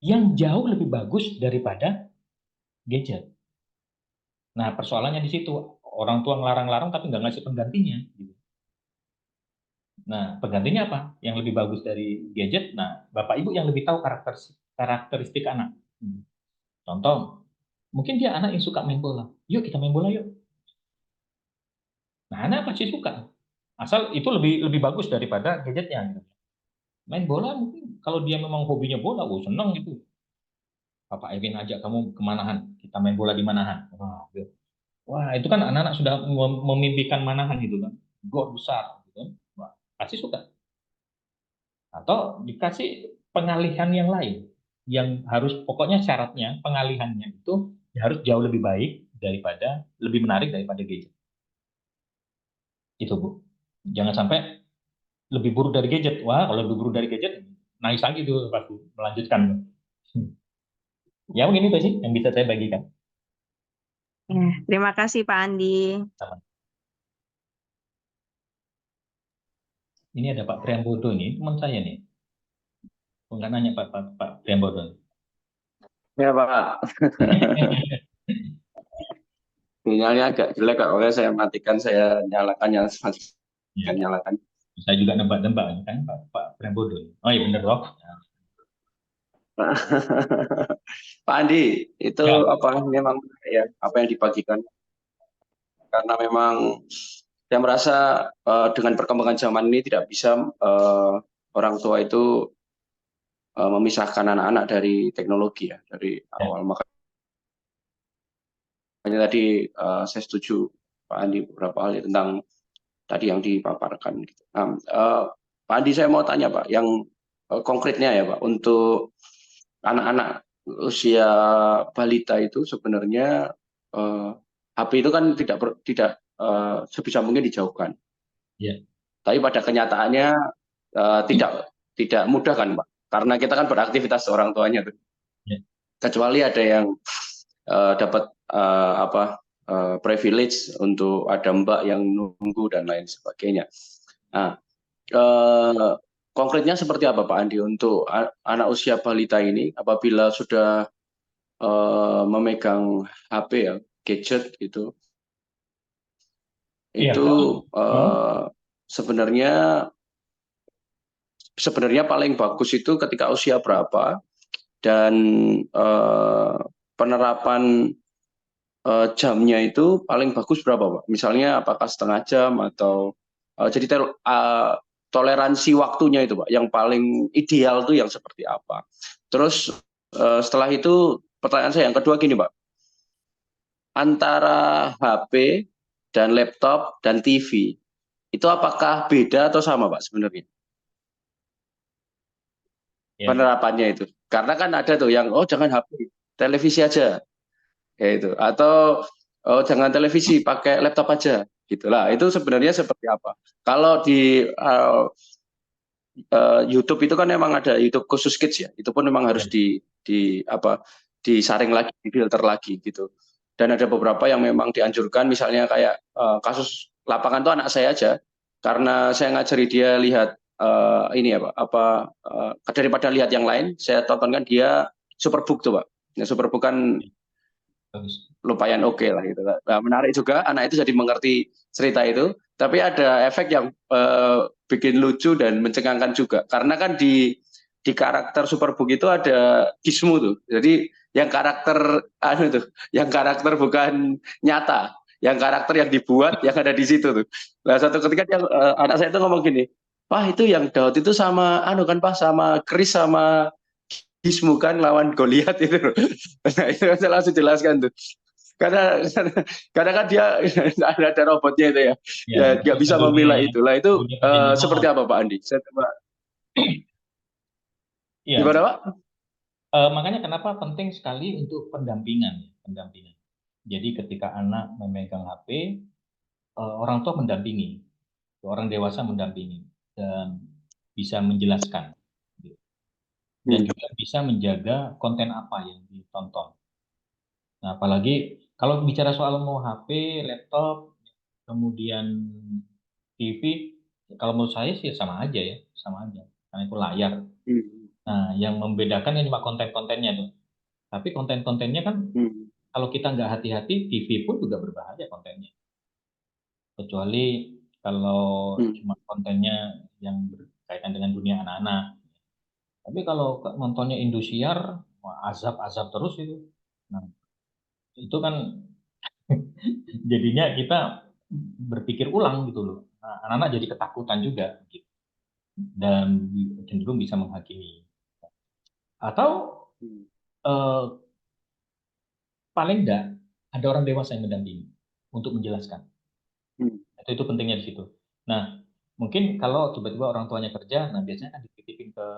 yang jauh lebih bagus daripada gadget. Nah, persoalannya di situ. Orang tua ngelarang-larang tapi nggak ngasih penggantinya. Gitu. Nah, penggantinya apa? Yang lebih bagus dari gadget. Nah, Bapak Ibu yang lebih tahu karakteristik anak. Contoh, mungkin dia anak yang suka main bola. Yuk kita main bola yuk. Nah, anak pasti suka. Asal itu lebih bagus daripada gadgetnya. Gitu. Main bola mungkin kalau dia memang hobinya bola, seneng gitu. Bapak Evin ajak kamu kemanahan? Kita main bola di manahan. Wah, gitu. Wah, itu kan anak-anak sudah memimpikan manahan gitu kan. Gol besar gitu kan. Wah, pasti suka. Atau dikasih pengalihan yang lain. Yang harus, pokoknya syaratnya, pengalihannya itu harus jauh lebih baik daripada, lebih menarik daripada gadget. Itu Bu. Jangan sampai lebih buruk dari gadget. Wah, kalau lebih buruk dari gadget, nangis lagi tuh Pak Bu. Melanjutkan. Ya begini tuh sih yang bisa saya bagikan. Ya, terima kasih Pak Andi. Sama. Ini ada Pak Priambodo nih, teman saya nih. Enggak nanya Pak Priambodo. Ya Pak, sinyalnya agak jelek Kak. Oleh saya matikan, saya nyalakan, Ya, nyalakan. saya juga nebak-nebak kan Pak Priambodo. Oh iya bener loh. Pak Andi, itu Ya, apa memang ya apa yang dibagikan? Karena memang saya merasa dengan perkembangan zaman ini tidak bisa orang tua itu memisahkan anak-anak dari teknologi ya dari awal. Makanya tadi saya setuju Pak Andi beberapa hal tentang tadi yang dipaparkan. Gitu. Nah, Pak Andi saya mau tanya Pak, yang konkretnya ya Pak, untuk anak-anak usia balita itu sebenarnya HP itu kan tidak sebisa mungkin dijauhkan. Ya. Tapi pada kenyataannya tidak mudah kan Pak, karena kita kan beraktivitas orang tuanya tuh. Ya. Kecuali ada yang dapat privilege untuk ada mbak yang nunggu dan lain sebagainya. Nah, konkretnya seperti apa Pak Andi untuk anak usia balita ini apabila sudah memegang HP ya, gadget gitu, Iya, itu sebenarnya paling bagus itu ketika usia berapa dan penerapan jamnya itu paling bagus berapa Pak? Misalnya apakah setengah jam atau jadi toleransi waktunya itu Pak, yang paling ideal tuh yang seperti apa? Terus setelah itu pertanyaan saya yang kedua gini Pak, antara HP dan laptop dan TV itu apakah beda atau sama Pak sebenarnya penerapannya itu? Karena kan ada tuh yang jangan HP, televisi aja, kayak itu, atau jangan televisi, pakai laptop aja, gitulah. Itu sebenarnya seperti apa? Kalau di YouTube itu kan memang ada YouTube khusus kids ya, itu pun memang harus disaring lagi, difilter lagi gitu. Dan ada beberapa yang memang dianjurkan, misalnya kayak kasus lapangan tuh anak saya aja, karena saya ngajari dia lihat ini daripada lihat yang lain, saya tontonkan dia Superbook tuh Pak. Nah, Superbook kan lumayan oke lah gitu. Nah, menarik juga anak itu jadi mengerti cerita itu, tapi ada efek yang bikin lucu dan mencengangkan juga, karena kan di karakter Superbook itu ada gizmo tuh, jadi yang karakter yang karakter bukan nyata, yang karakter yang dibuat yang ada di situ tuh. Nah, satu ketika yang anak saya itu ngomong gini, "Wah, itu yang Daud itu sama kan Pak, sama Chris sama Gizmo kan lawan Goliat itu." Nah, itu saya langsung jelaskan tuh. Karena kan dia ada robotnya itu ya, nggak bisa memilah itu. Lah itu seperti apa Pak Andi? Saya coba. Gimana Pak? Makanya kenapa penting sekali untuk pendampingan. Jadi ketika anak memegang HP, orang tua mendampingi, orang dewasa mendampingi dan bisa menjelaskan, dan juga bisa menjaga konten apa yang ditonton. Nah, apalagi kalau bicara soal mau HP, laptop, kemudian TV, kalau menurut saya sih sama aja ya, karena itu layar. Nah, yang membedakan ini cuma konten-kontennya tuh. Tapi konten-kontennya kan kalau kita nggak hati-hati, TV pun juga berbahaya kontennya. Kecuali kalau cuma kontennya yang berkaitan dengan dunia anak-anak. Tapi kalau nontonnya Indosiar, azab-azab terus itu. Nah, itu kan jadinya kita berpikir ulang gitu loh. Nah, anak-anak jadi ketakutan juga gitu. Dan cenderung bisa menghakimi. Atau paling enggak ada orang dewasa yang mendampingi untuk menjelaskan. Itu pentingnya di situ. Nah, mungkin kalau tiba-tiba orang tuanya kerja, nah biasanya kan dititipin ke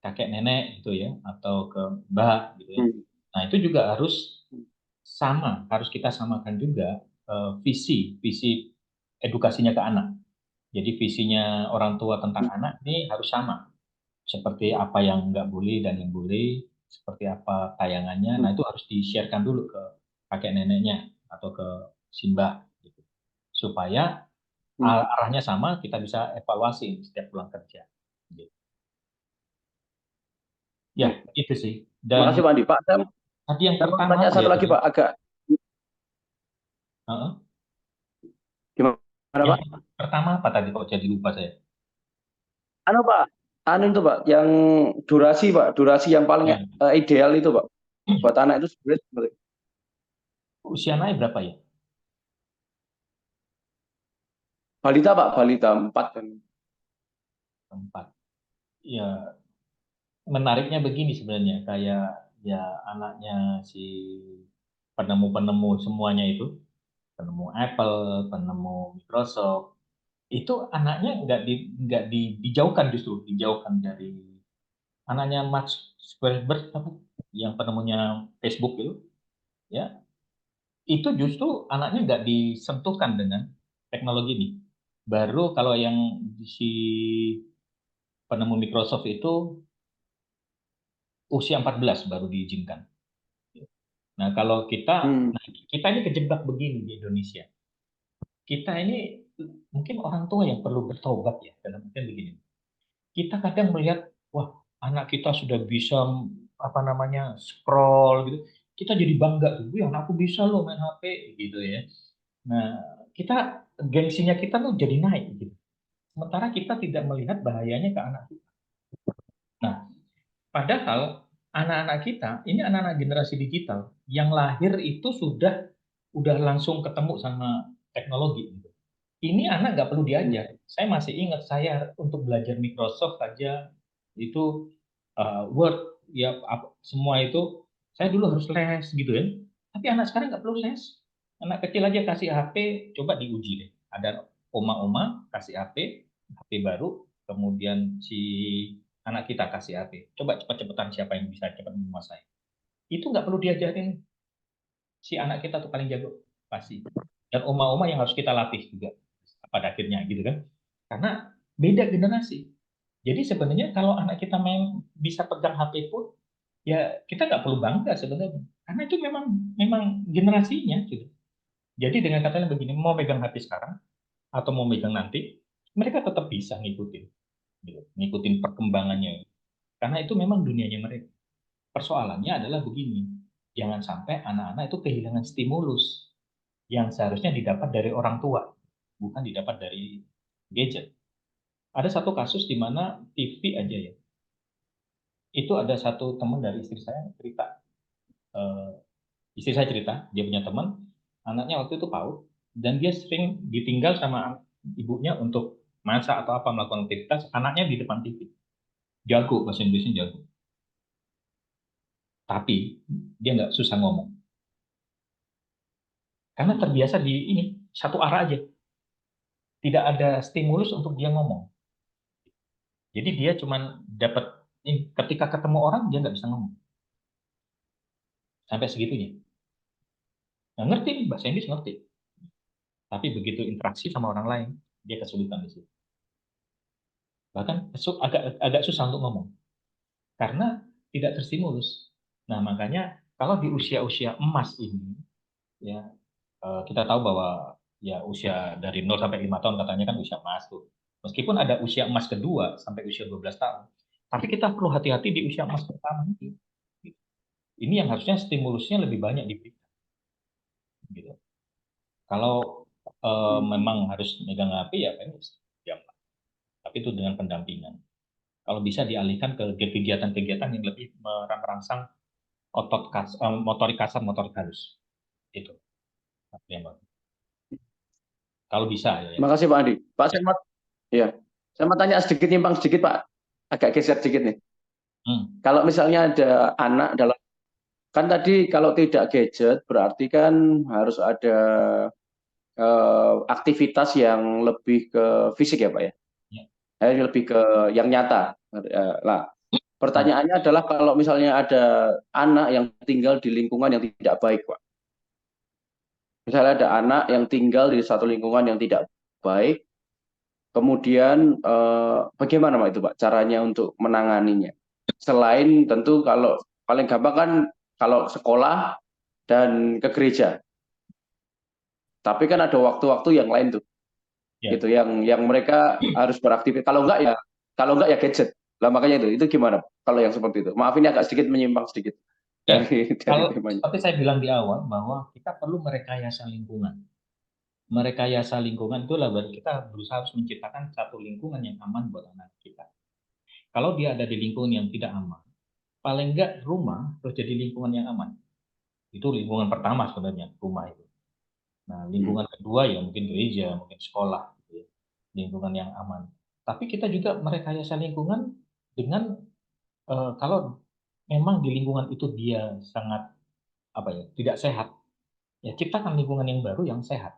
kakek nenek gitu ya, atau ke mbak gitu ya. Nah, itu juga harus kita samakan juga visi edukasinya ke anak. Jadi visinya orang tua tentang anak ini harus sama. Seperti apa yang nggak boleh dan yang boleh, seperti apa tayangannya. Nah, itu harus di-sharekan dulu ke kakek neneknya atau ke Simba gitu. Supaya arahnya sama, kita bisa evaluasi setiap pulang kerja. Gitu. Ya, itu sih. Terima kasih Pak Andi. Pak, tadi yang pertama tanya satu lagi Pak, agak gimana Pak? Pertama apa tadi kok jadi lupa saya? Pak, itu Pak, yang durasi yang paling ideal itu Pak, buat anak itu sebenarnya. Usia naik berapa ya? Balita Pak, balita 4 kan. 4. Ya, menariknya begini sebenarnya, kayak ya anaknya si penemu-penemu semuanya itu, penemu Apple, penemu Microsoft, itu anaknya dijauhkan, justru dijauhkan dari anaknya Mark Zuckerberg apa, yang penemunya Facebook itu, ya itu justru anaknya nggak disentuhkan dengan teknologi ini. Baru kalau yang si penemu Microsoft itu usia 14 baru diizinkan. Nah, kalau Hmm. kita ini kejebak begini di Indonesia. Kita ini mungkin orang tua yang perlu bertobat ya, dalam artian begini. Kita kadang melihat, wah, anak kita sudah bisa apa namanya scroll gitu. Kita jadi bangga tuh, wih anakku bisa loh main HP gitu ya. Nah, kita gengsinya kita tuh jadi naik gitu. Sementara kita tidak melihat bahayanya ke anak kita. Nah, padahal anak-anak kita ini anak-anak generasi digital yang lahir itu udah langsung ketemu sama teknologi gitu. Ini anak nggak perlu diajar. Saya masih ingat saya untuk belajar Microsoft saja itu Word ya semua itu saya dulu harus les gitu ya. Tapi anak sekarang nggak perlu les. Anak kecil aja kasih HP, coba diuji deh. Ada oma-oma kasih HP baru, kemudian si anak kita kasih HP. Coba cepet-cepetan siapa yang bisa cepat menguasai. Itu nggak perlu diajarin, si anak kita tuh paling jago pasti. Dan oma-oma yang harus kita latih juga pada akhirnya gitu kan. Karena beda generasi. Jadi sebenarnya kalau anak kita main bisa pegang HP pun ya kita nggak perlu bangga sebenarnya. Karena itu memang memang generasinya gitu. Jadi dengan katanya begini, mau megang HP sekarang atau mau megang nanti, mereka tetap bisa ngikutin, gitu. Ngikutin perkembangannya. Karena itu memang dunianya mereka. Persoalannya adalah begini, jangan sampai anak-anak itu kehilangan stimulus yang seharusnya didapat dari orang tua, bukan didapat dari gadget. Ada satu kasus di mana TV aja ya, itu ada satu teman dari istri saya cerita, eh, istri saya cerita, dia punya teman, anaknya waktu itu PAUD, dan dia sering ditinggal sama ibunya untuk masak atau apa melakukan aktivitas, anaknya di depan TV, jago bahasa Inggrisnya jago, tapi dia nggak susah ngomong, karena terbiasa di ini satu arah aja, tidak ada stimulus untuk dia ngomong. Jadi dia cuman dapat ketika ketemu orang dia nggak bisa ngomong sampai segitunya. Nah, ngerti bahasa Inggris ngerti, tapi begitu interaksi sama orang lain dia kesulitan di situ. Bahkan agak agak susah untuk ngomong karena tidak terstimulus. Nah, makanya kalau di usia-usia emas ini ya kita tahu bahwa ya usia dari 0 sampai 5 tahun katanya kan usia emas tuh. Meskipun ada usia emas kedua sampai usia 12 tahun. Tapi kita perlu hati-hati di usia emas pertama ini. Ini yang harusnya stimulusnya lebih banyak diberikan. Gitu. Kalau memang harus megang HP ya kan jam. Tapi itu dengan pendampingan. Kalau bisa dialihkan ke kegiatan-kegiatan yang lebih merangsang motorik kasar, motorik halus. Itu yang bagus. Kalau bisa ya. Terima kasih Pak Andi. Pak, ya, saya mau tanya sedikit, nyimpang sedikit Pak, agak geser sedikit nih. Kalau misalnya ada anak dalam, kan tadi kalau tidak gadget berarti kan harus ada aktivitas yang lebih ke fisik ya Pak ya, lebih ke yang nyata. Lah, pertanyaannya adalah kalau misalnya ada anak yang tinggal di lingkungan yang tidak baik Pak. Misalnya ada anak yang tinggal di satu lingkungan yang tidak baik, kemudian bagaimana Pak itu Pak caranya untuk menanganinya? Selain tentu kalau paling gampang kan kalau sekolah dan ke gereja. Tapi kan ada waktu-waktu yang lain tuh. Ya. Gitu yang mereka harus beraktivitas. Kalau enggak ya gadget. Lah makanya itu gimana Pak? Kalau yang seperti itu. Maaf ini agak sedikit menyimpang sedikit Ya, dari kalau temanya. seperti saya bilang di awal bahwa kita perlu merekayasa lingkungan. Merekayasa lingkungan itu adalah kita berusaha harus menciptakan satu lingkungan yang aman buat anak kita. Kalau dia ada di lingkungan yang tidak aman, paling enggak rumah harus jadi lingkungan yang aman. Itu lingkungan pertama sebenarnya, rumah itu. Nah, lingkungan kedua ya mungkin gereja, mungkin sekolah, gitu ya. Lingkungan yang aman. Tapi kita juga merekayasa lingkungan dengan Kalau memang di lingkungan itu dia sangat tidak sehat, ya ciptakan lingkungan yang baru yang sehat.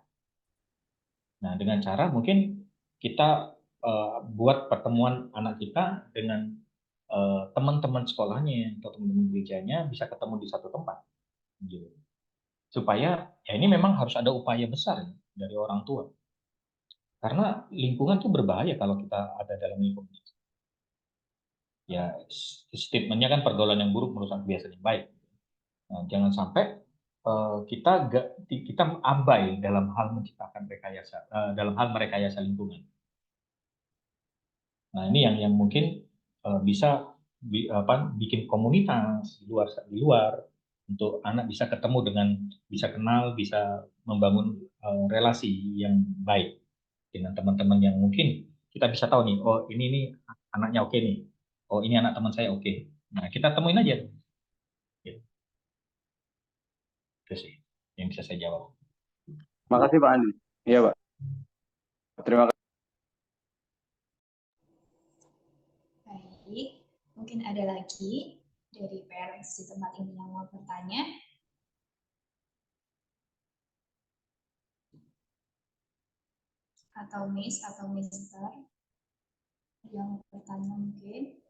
Nah, dengan cara mungkin kita buat pertemuan anak kita dengan teman-teman sekolahnya atau teman-teman gerejanya bisa ketemu di satu tempat, gitu. Supaya ya ini memang harus ada upaya besar ya, dari orang tua. Karena lingkungan itu berbahaya kalau kita ada dalam lingkungan itu. Ya, statementnya kan pergaulan yang buruk merusak kebiasaan yang baik. Nah, jangan sampai kita abai dalam hal menciptakan rekayasa, dalam hal merekayasa lingkungan. Nah, ini yang mungkin bisa bikin komunitas di luar untuk anak bisa ketemu dengan, bisa kenal, bisa membangun relasi yang baik dengan teman-teman yang mungkin kita bisa tahu nih, oh ini nih anaknya oke nih, oh ini anak teman saya oke. Nah, kita temuin aja. Gitu. Itu sih yang bisa saya jawab. Makasih Pak Andi. Iya Pak. Terima kasih. Baik, mungkin ada lagi dari parents di tempat ini yang mau bertanya. Atau Miss atau Mister yang mau bertanya mungkin.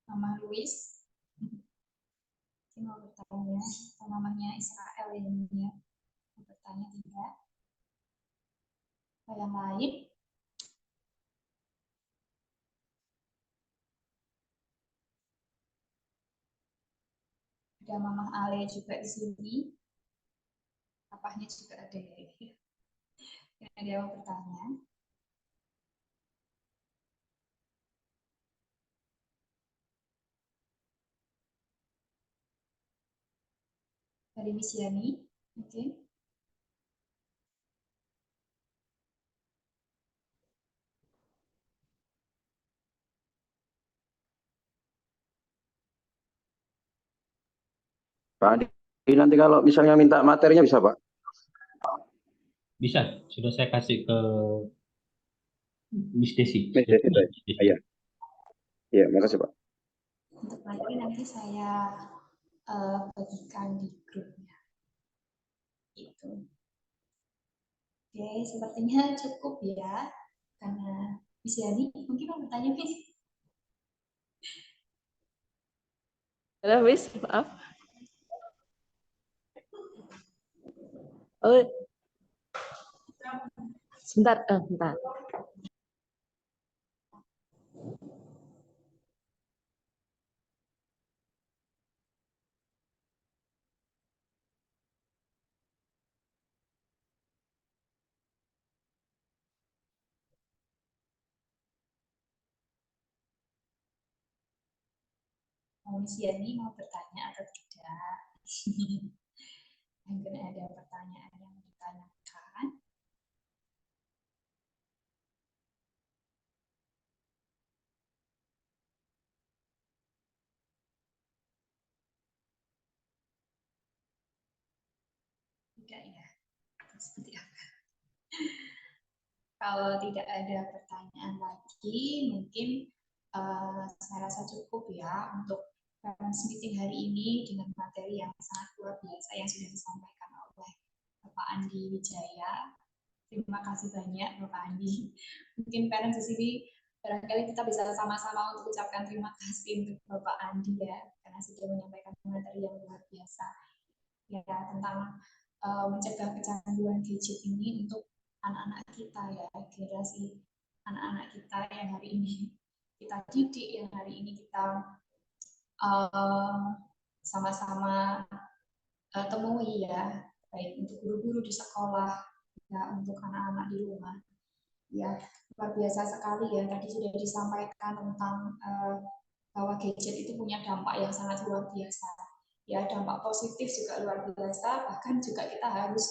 Mama Louis mau bertanya, atau mamanya Israel ini ya, mau bertanya tidak? Yang lain? Ada Mama Ale juga di sini. Papahnya juga ada ya. Ada yang mau bertanya? Dari Miss Yani, mungkin. Pak Andi, nanti kalau misalnya minta materinya bisa Pak? Bisa, sudah saya kasih ke Miss Desi. Iya. Iya, makasih Pak. Untuk materi nanti saya bagikan di grupnya. Gitu. Oke, sepertinya cukup ya. Karena Miss Yani, mungkin mau bertanya, Miss? Halo, Miss, maaf. Oh, sebentar, bentar. Miss Yani mau bertanya atau tidak? Mungkin ada pertanyaan yang ditanyakan. Tidak ya? Seperti apa? Kalau tidak ada pertanyaan lagi, mungkin saya rasa cukup ya untuk parents meeting hari ini dengan materi yang sangat luar biasa yang sudah disampaikan oleh Bapak Andi Wijaya. Terima kasih banyak Bapak Andi. Mungkin parents di sini barangkali kita bisa sama-sama untuk ucapkan terima kasih untuk Bapak Andi ya, karena sudah menyampaikan materi yang luar biasa ya tentang mencegah kecanduan gadget ini untuk anak-anak kita ya, generasi anak-anak kita yang hari ini kita didik, yang hari ini kita sama-sama temui ya, baik untuk guru-guru di sekolah ya, untuk anak-anak di rumah ya. Luar biasa sekali ya, tadi sudah disampaikan tentang bahwa gadget itu punya dampak yang sangat luar biasa ya, dampak positif juga luar biasa, bahkan juga kita harus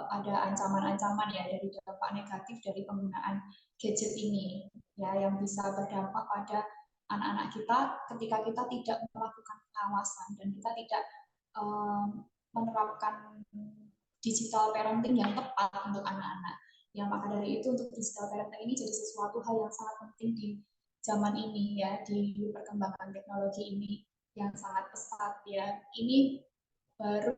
ada ancaman-ancaman ya dari dampak negatif dari penggunaan gadget ini ya, yang bisa berdampak pada anak-anak kita ketika kita tidak melakukan pengawasan dan kita tidak menerapkan digital parenting yang tepat untuk anak-anak Ya, maka dari itu untuk digital parenting ini jadi sesuatu hal yang sangat penting di zaman ini ya, di perkembangan teknologi ini yang sangat pesat ya. Ini baru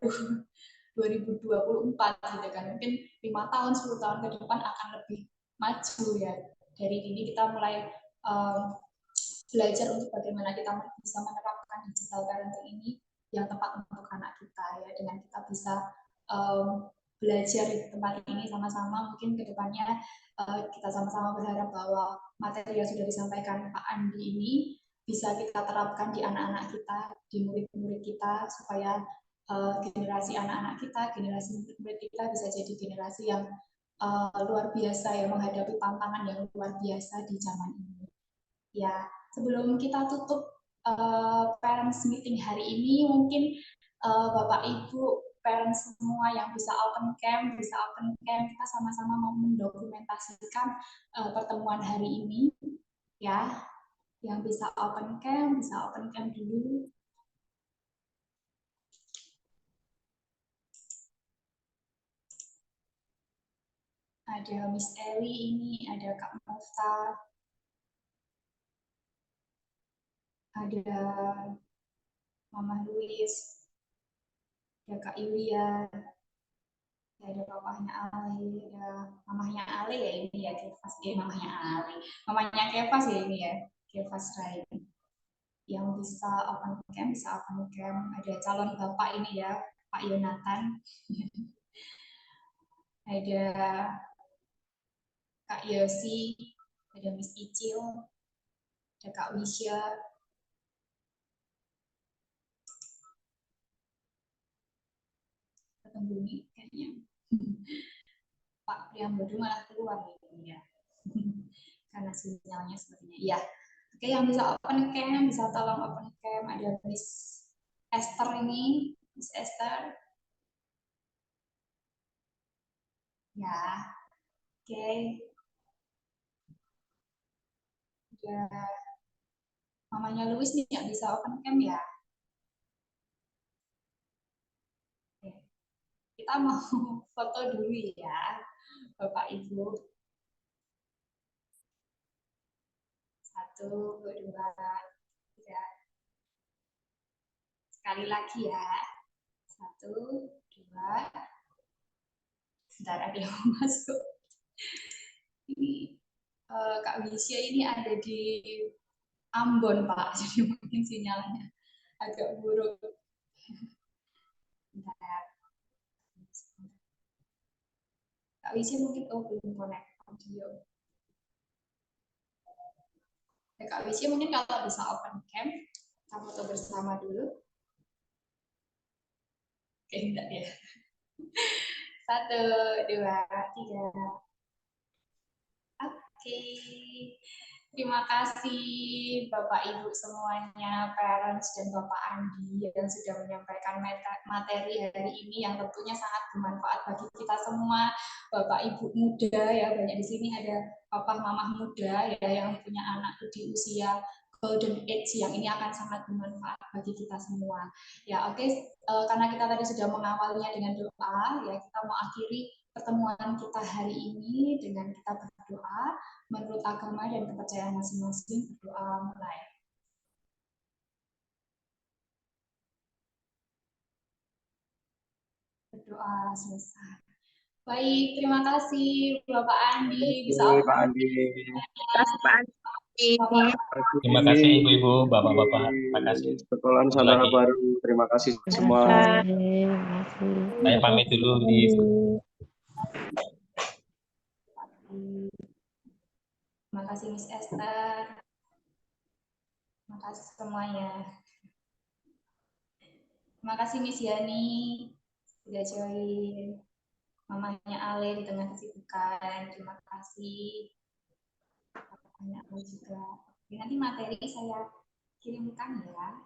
2024 gitu kan. Mungkin 5 tahun, 10 tahun ke depan akan lebih maju ya. Dari ini kita mulai belajar untuk bagaimana kita bisa menerapkan digital parenting ini yang tepat untuk anak kita ya, dengan kita bisa belajar di tempat ini sama-sama. Mungkin kedepannya kita sama-sama berharap bahwa materi yang sudah disampaikan Pak Andi ini bisa kita terapkan di anak-anak kita, di murid-murid kita, supaya generasi anak-anak kita, generasi murid kita bisa jadi generasi yang luar biasa ya, menghadapi tantangan yang luar biasa di zaman ini. Ya, sebelum kita tutup parents meeting hari ini, mungkin Bapak Ibu parents semua yang bisa open camp, kita sama-sama mau mendokumentasikan pertemuan hari ini, ya. Yang bisa open camp dulu. Ada Miss Eli ini, ada Kak Mofta, ada Mama Luis, ada Kak Yulia, ada papahnya Ali, ada mamahnya Ali ya ini ya, Kevas, mamahnya Ali, mamanya Kevas ya ini ya, Kevas Rai. Yang bisa open camp, ada calon bapak ini ya, Pak Yonatan, ada Kak Yosi, ada Miss Icil, ada Kak Wisya, ketemu nih kayaknya. Pak Priambodo malah keluar ini ya. Karena sinyalnya sepertinya. Iya. Oke, yang bisa open cam, bisa tolong open cam. Ada Miss Esther ini, Miss Esther. Ya. Oke. Ada mamanya Louis nih yang bisa open cam ya. Oke. Kita mau foto dulu ya, Bapak Ibu. 1, 2, 3. Sekali lagi ya. 1, 2. Sebentar, ada yang masuk. Ini Kak Wisya ini ada di Ambon, Pak. Jadi mungkin sinyalnya agak buruk. Bentar. Kak Wisya mungkin belum connect audio. Ya, Kak Wisya mungkin kalau bisa open cam, kita foto bersama dulu. Oke, enggak ya. 1, 2, 3. Oke. Terima kasih Bapak Ibu semuanya, parents dan Bapak Andi yang sudah menyampaikan materi hari ini yang tentunya sangat bermanfaat bagi kita semua, Bapak Ibu muda ya, banyak di sini ada Papa Mamah muda ya yang punya anak di usia golden age yang ini akan sangat bermanfaat bagi kita semua. Ya, oke, karena kita tadi sudah mengawalnya dengan doa, ya kita mau akhiri pertemuan kita hari ini dengan kita berdoa menurut agama dan kepercayaan masing-masing. Berdoa mulai. Berdoa selesai. Baik, terima kasih Bapak Andi. Bisa Pak Andi. Pak Andi. Terima kasih Ibu-ibu, Bapak-bapak. Terima kasih. Sekolah Nusantara Baru. Terima kasih semua. Saya pamit dulu di Terima kasih Miss Esther. Terima kasih semuanya. Terima kasih Miss Yani sudah join. Mamanya Ale di tengah kesibukan. Terima kasih. Papanya Ale juga. Nanti materi saya kirimkan ya.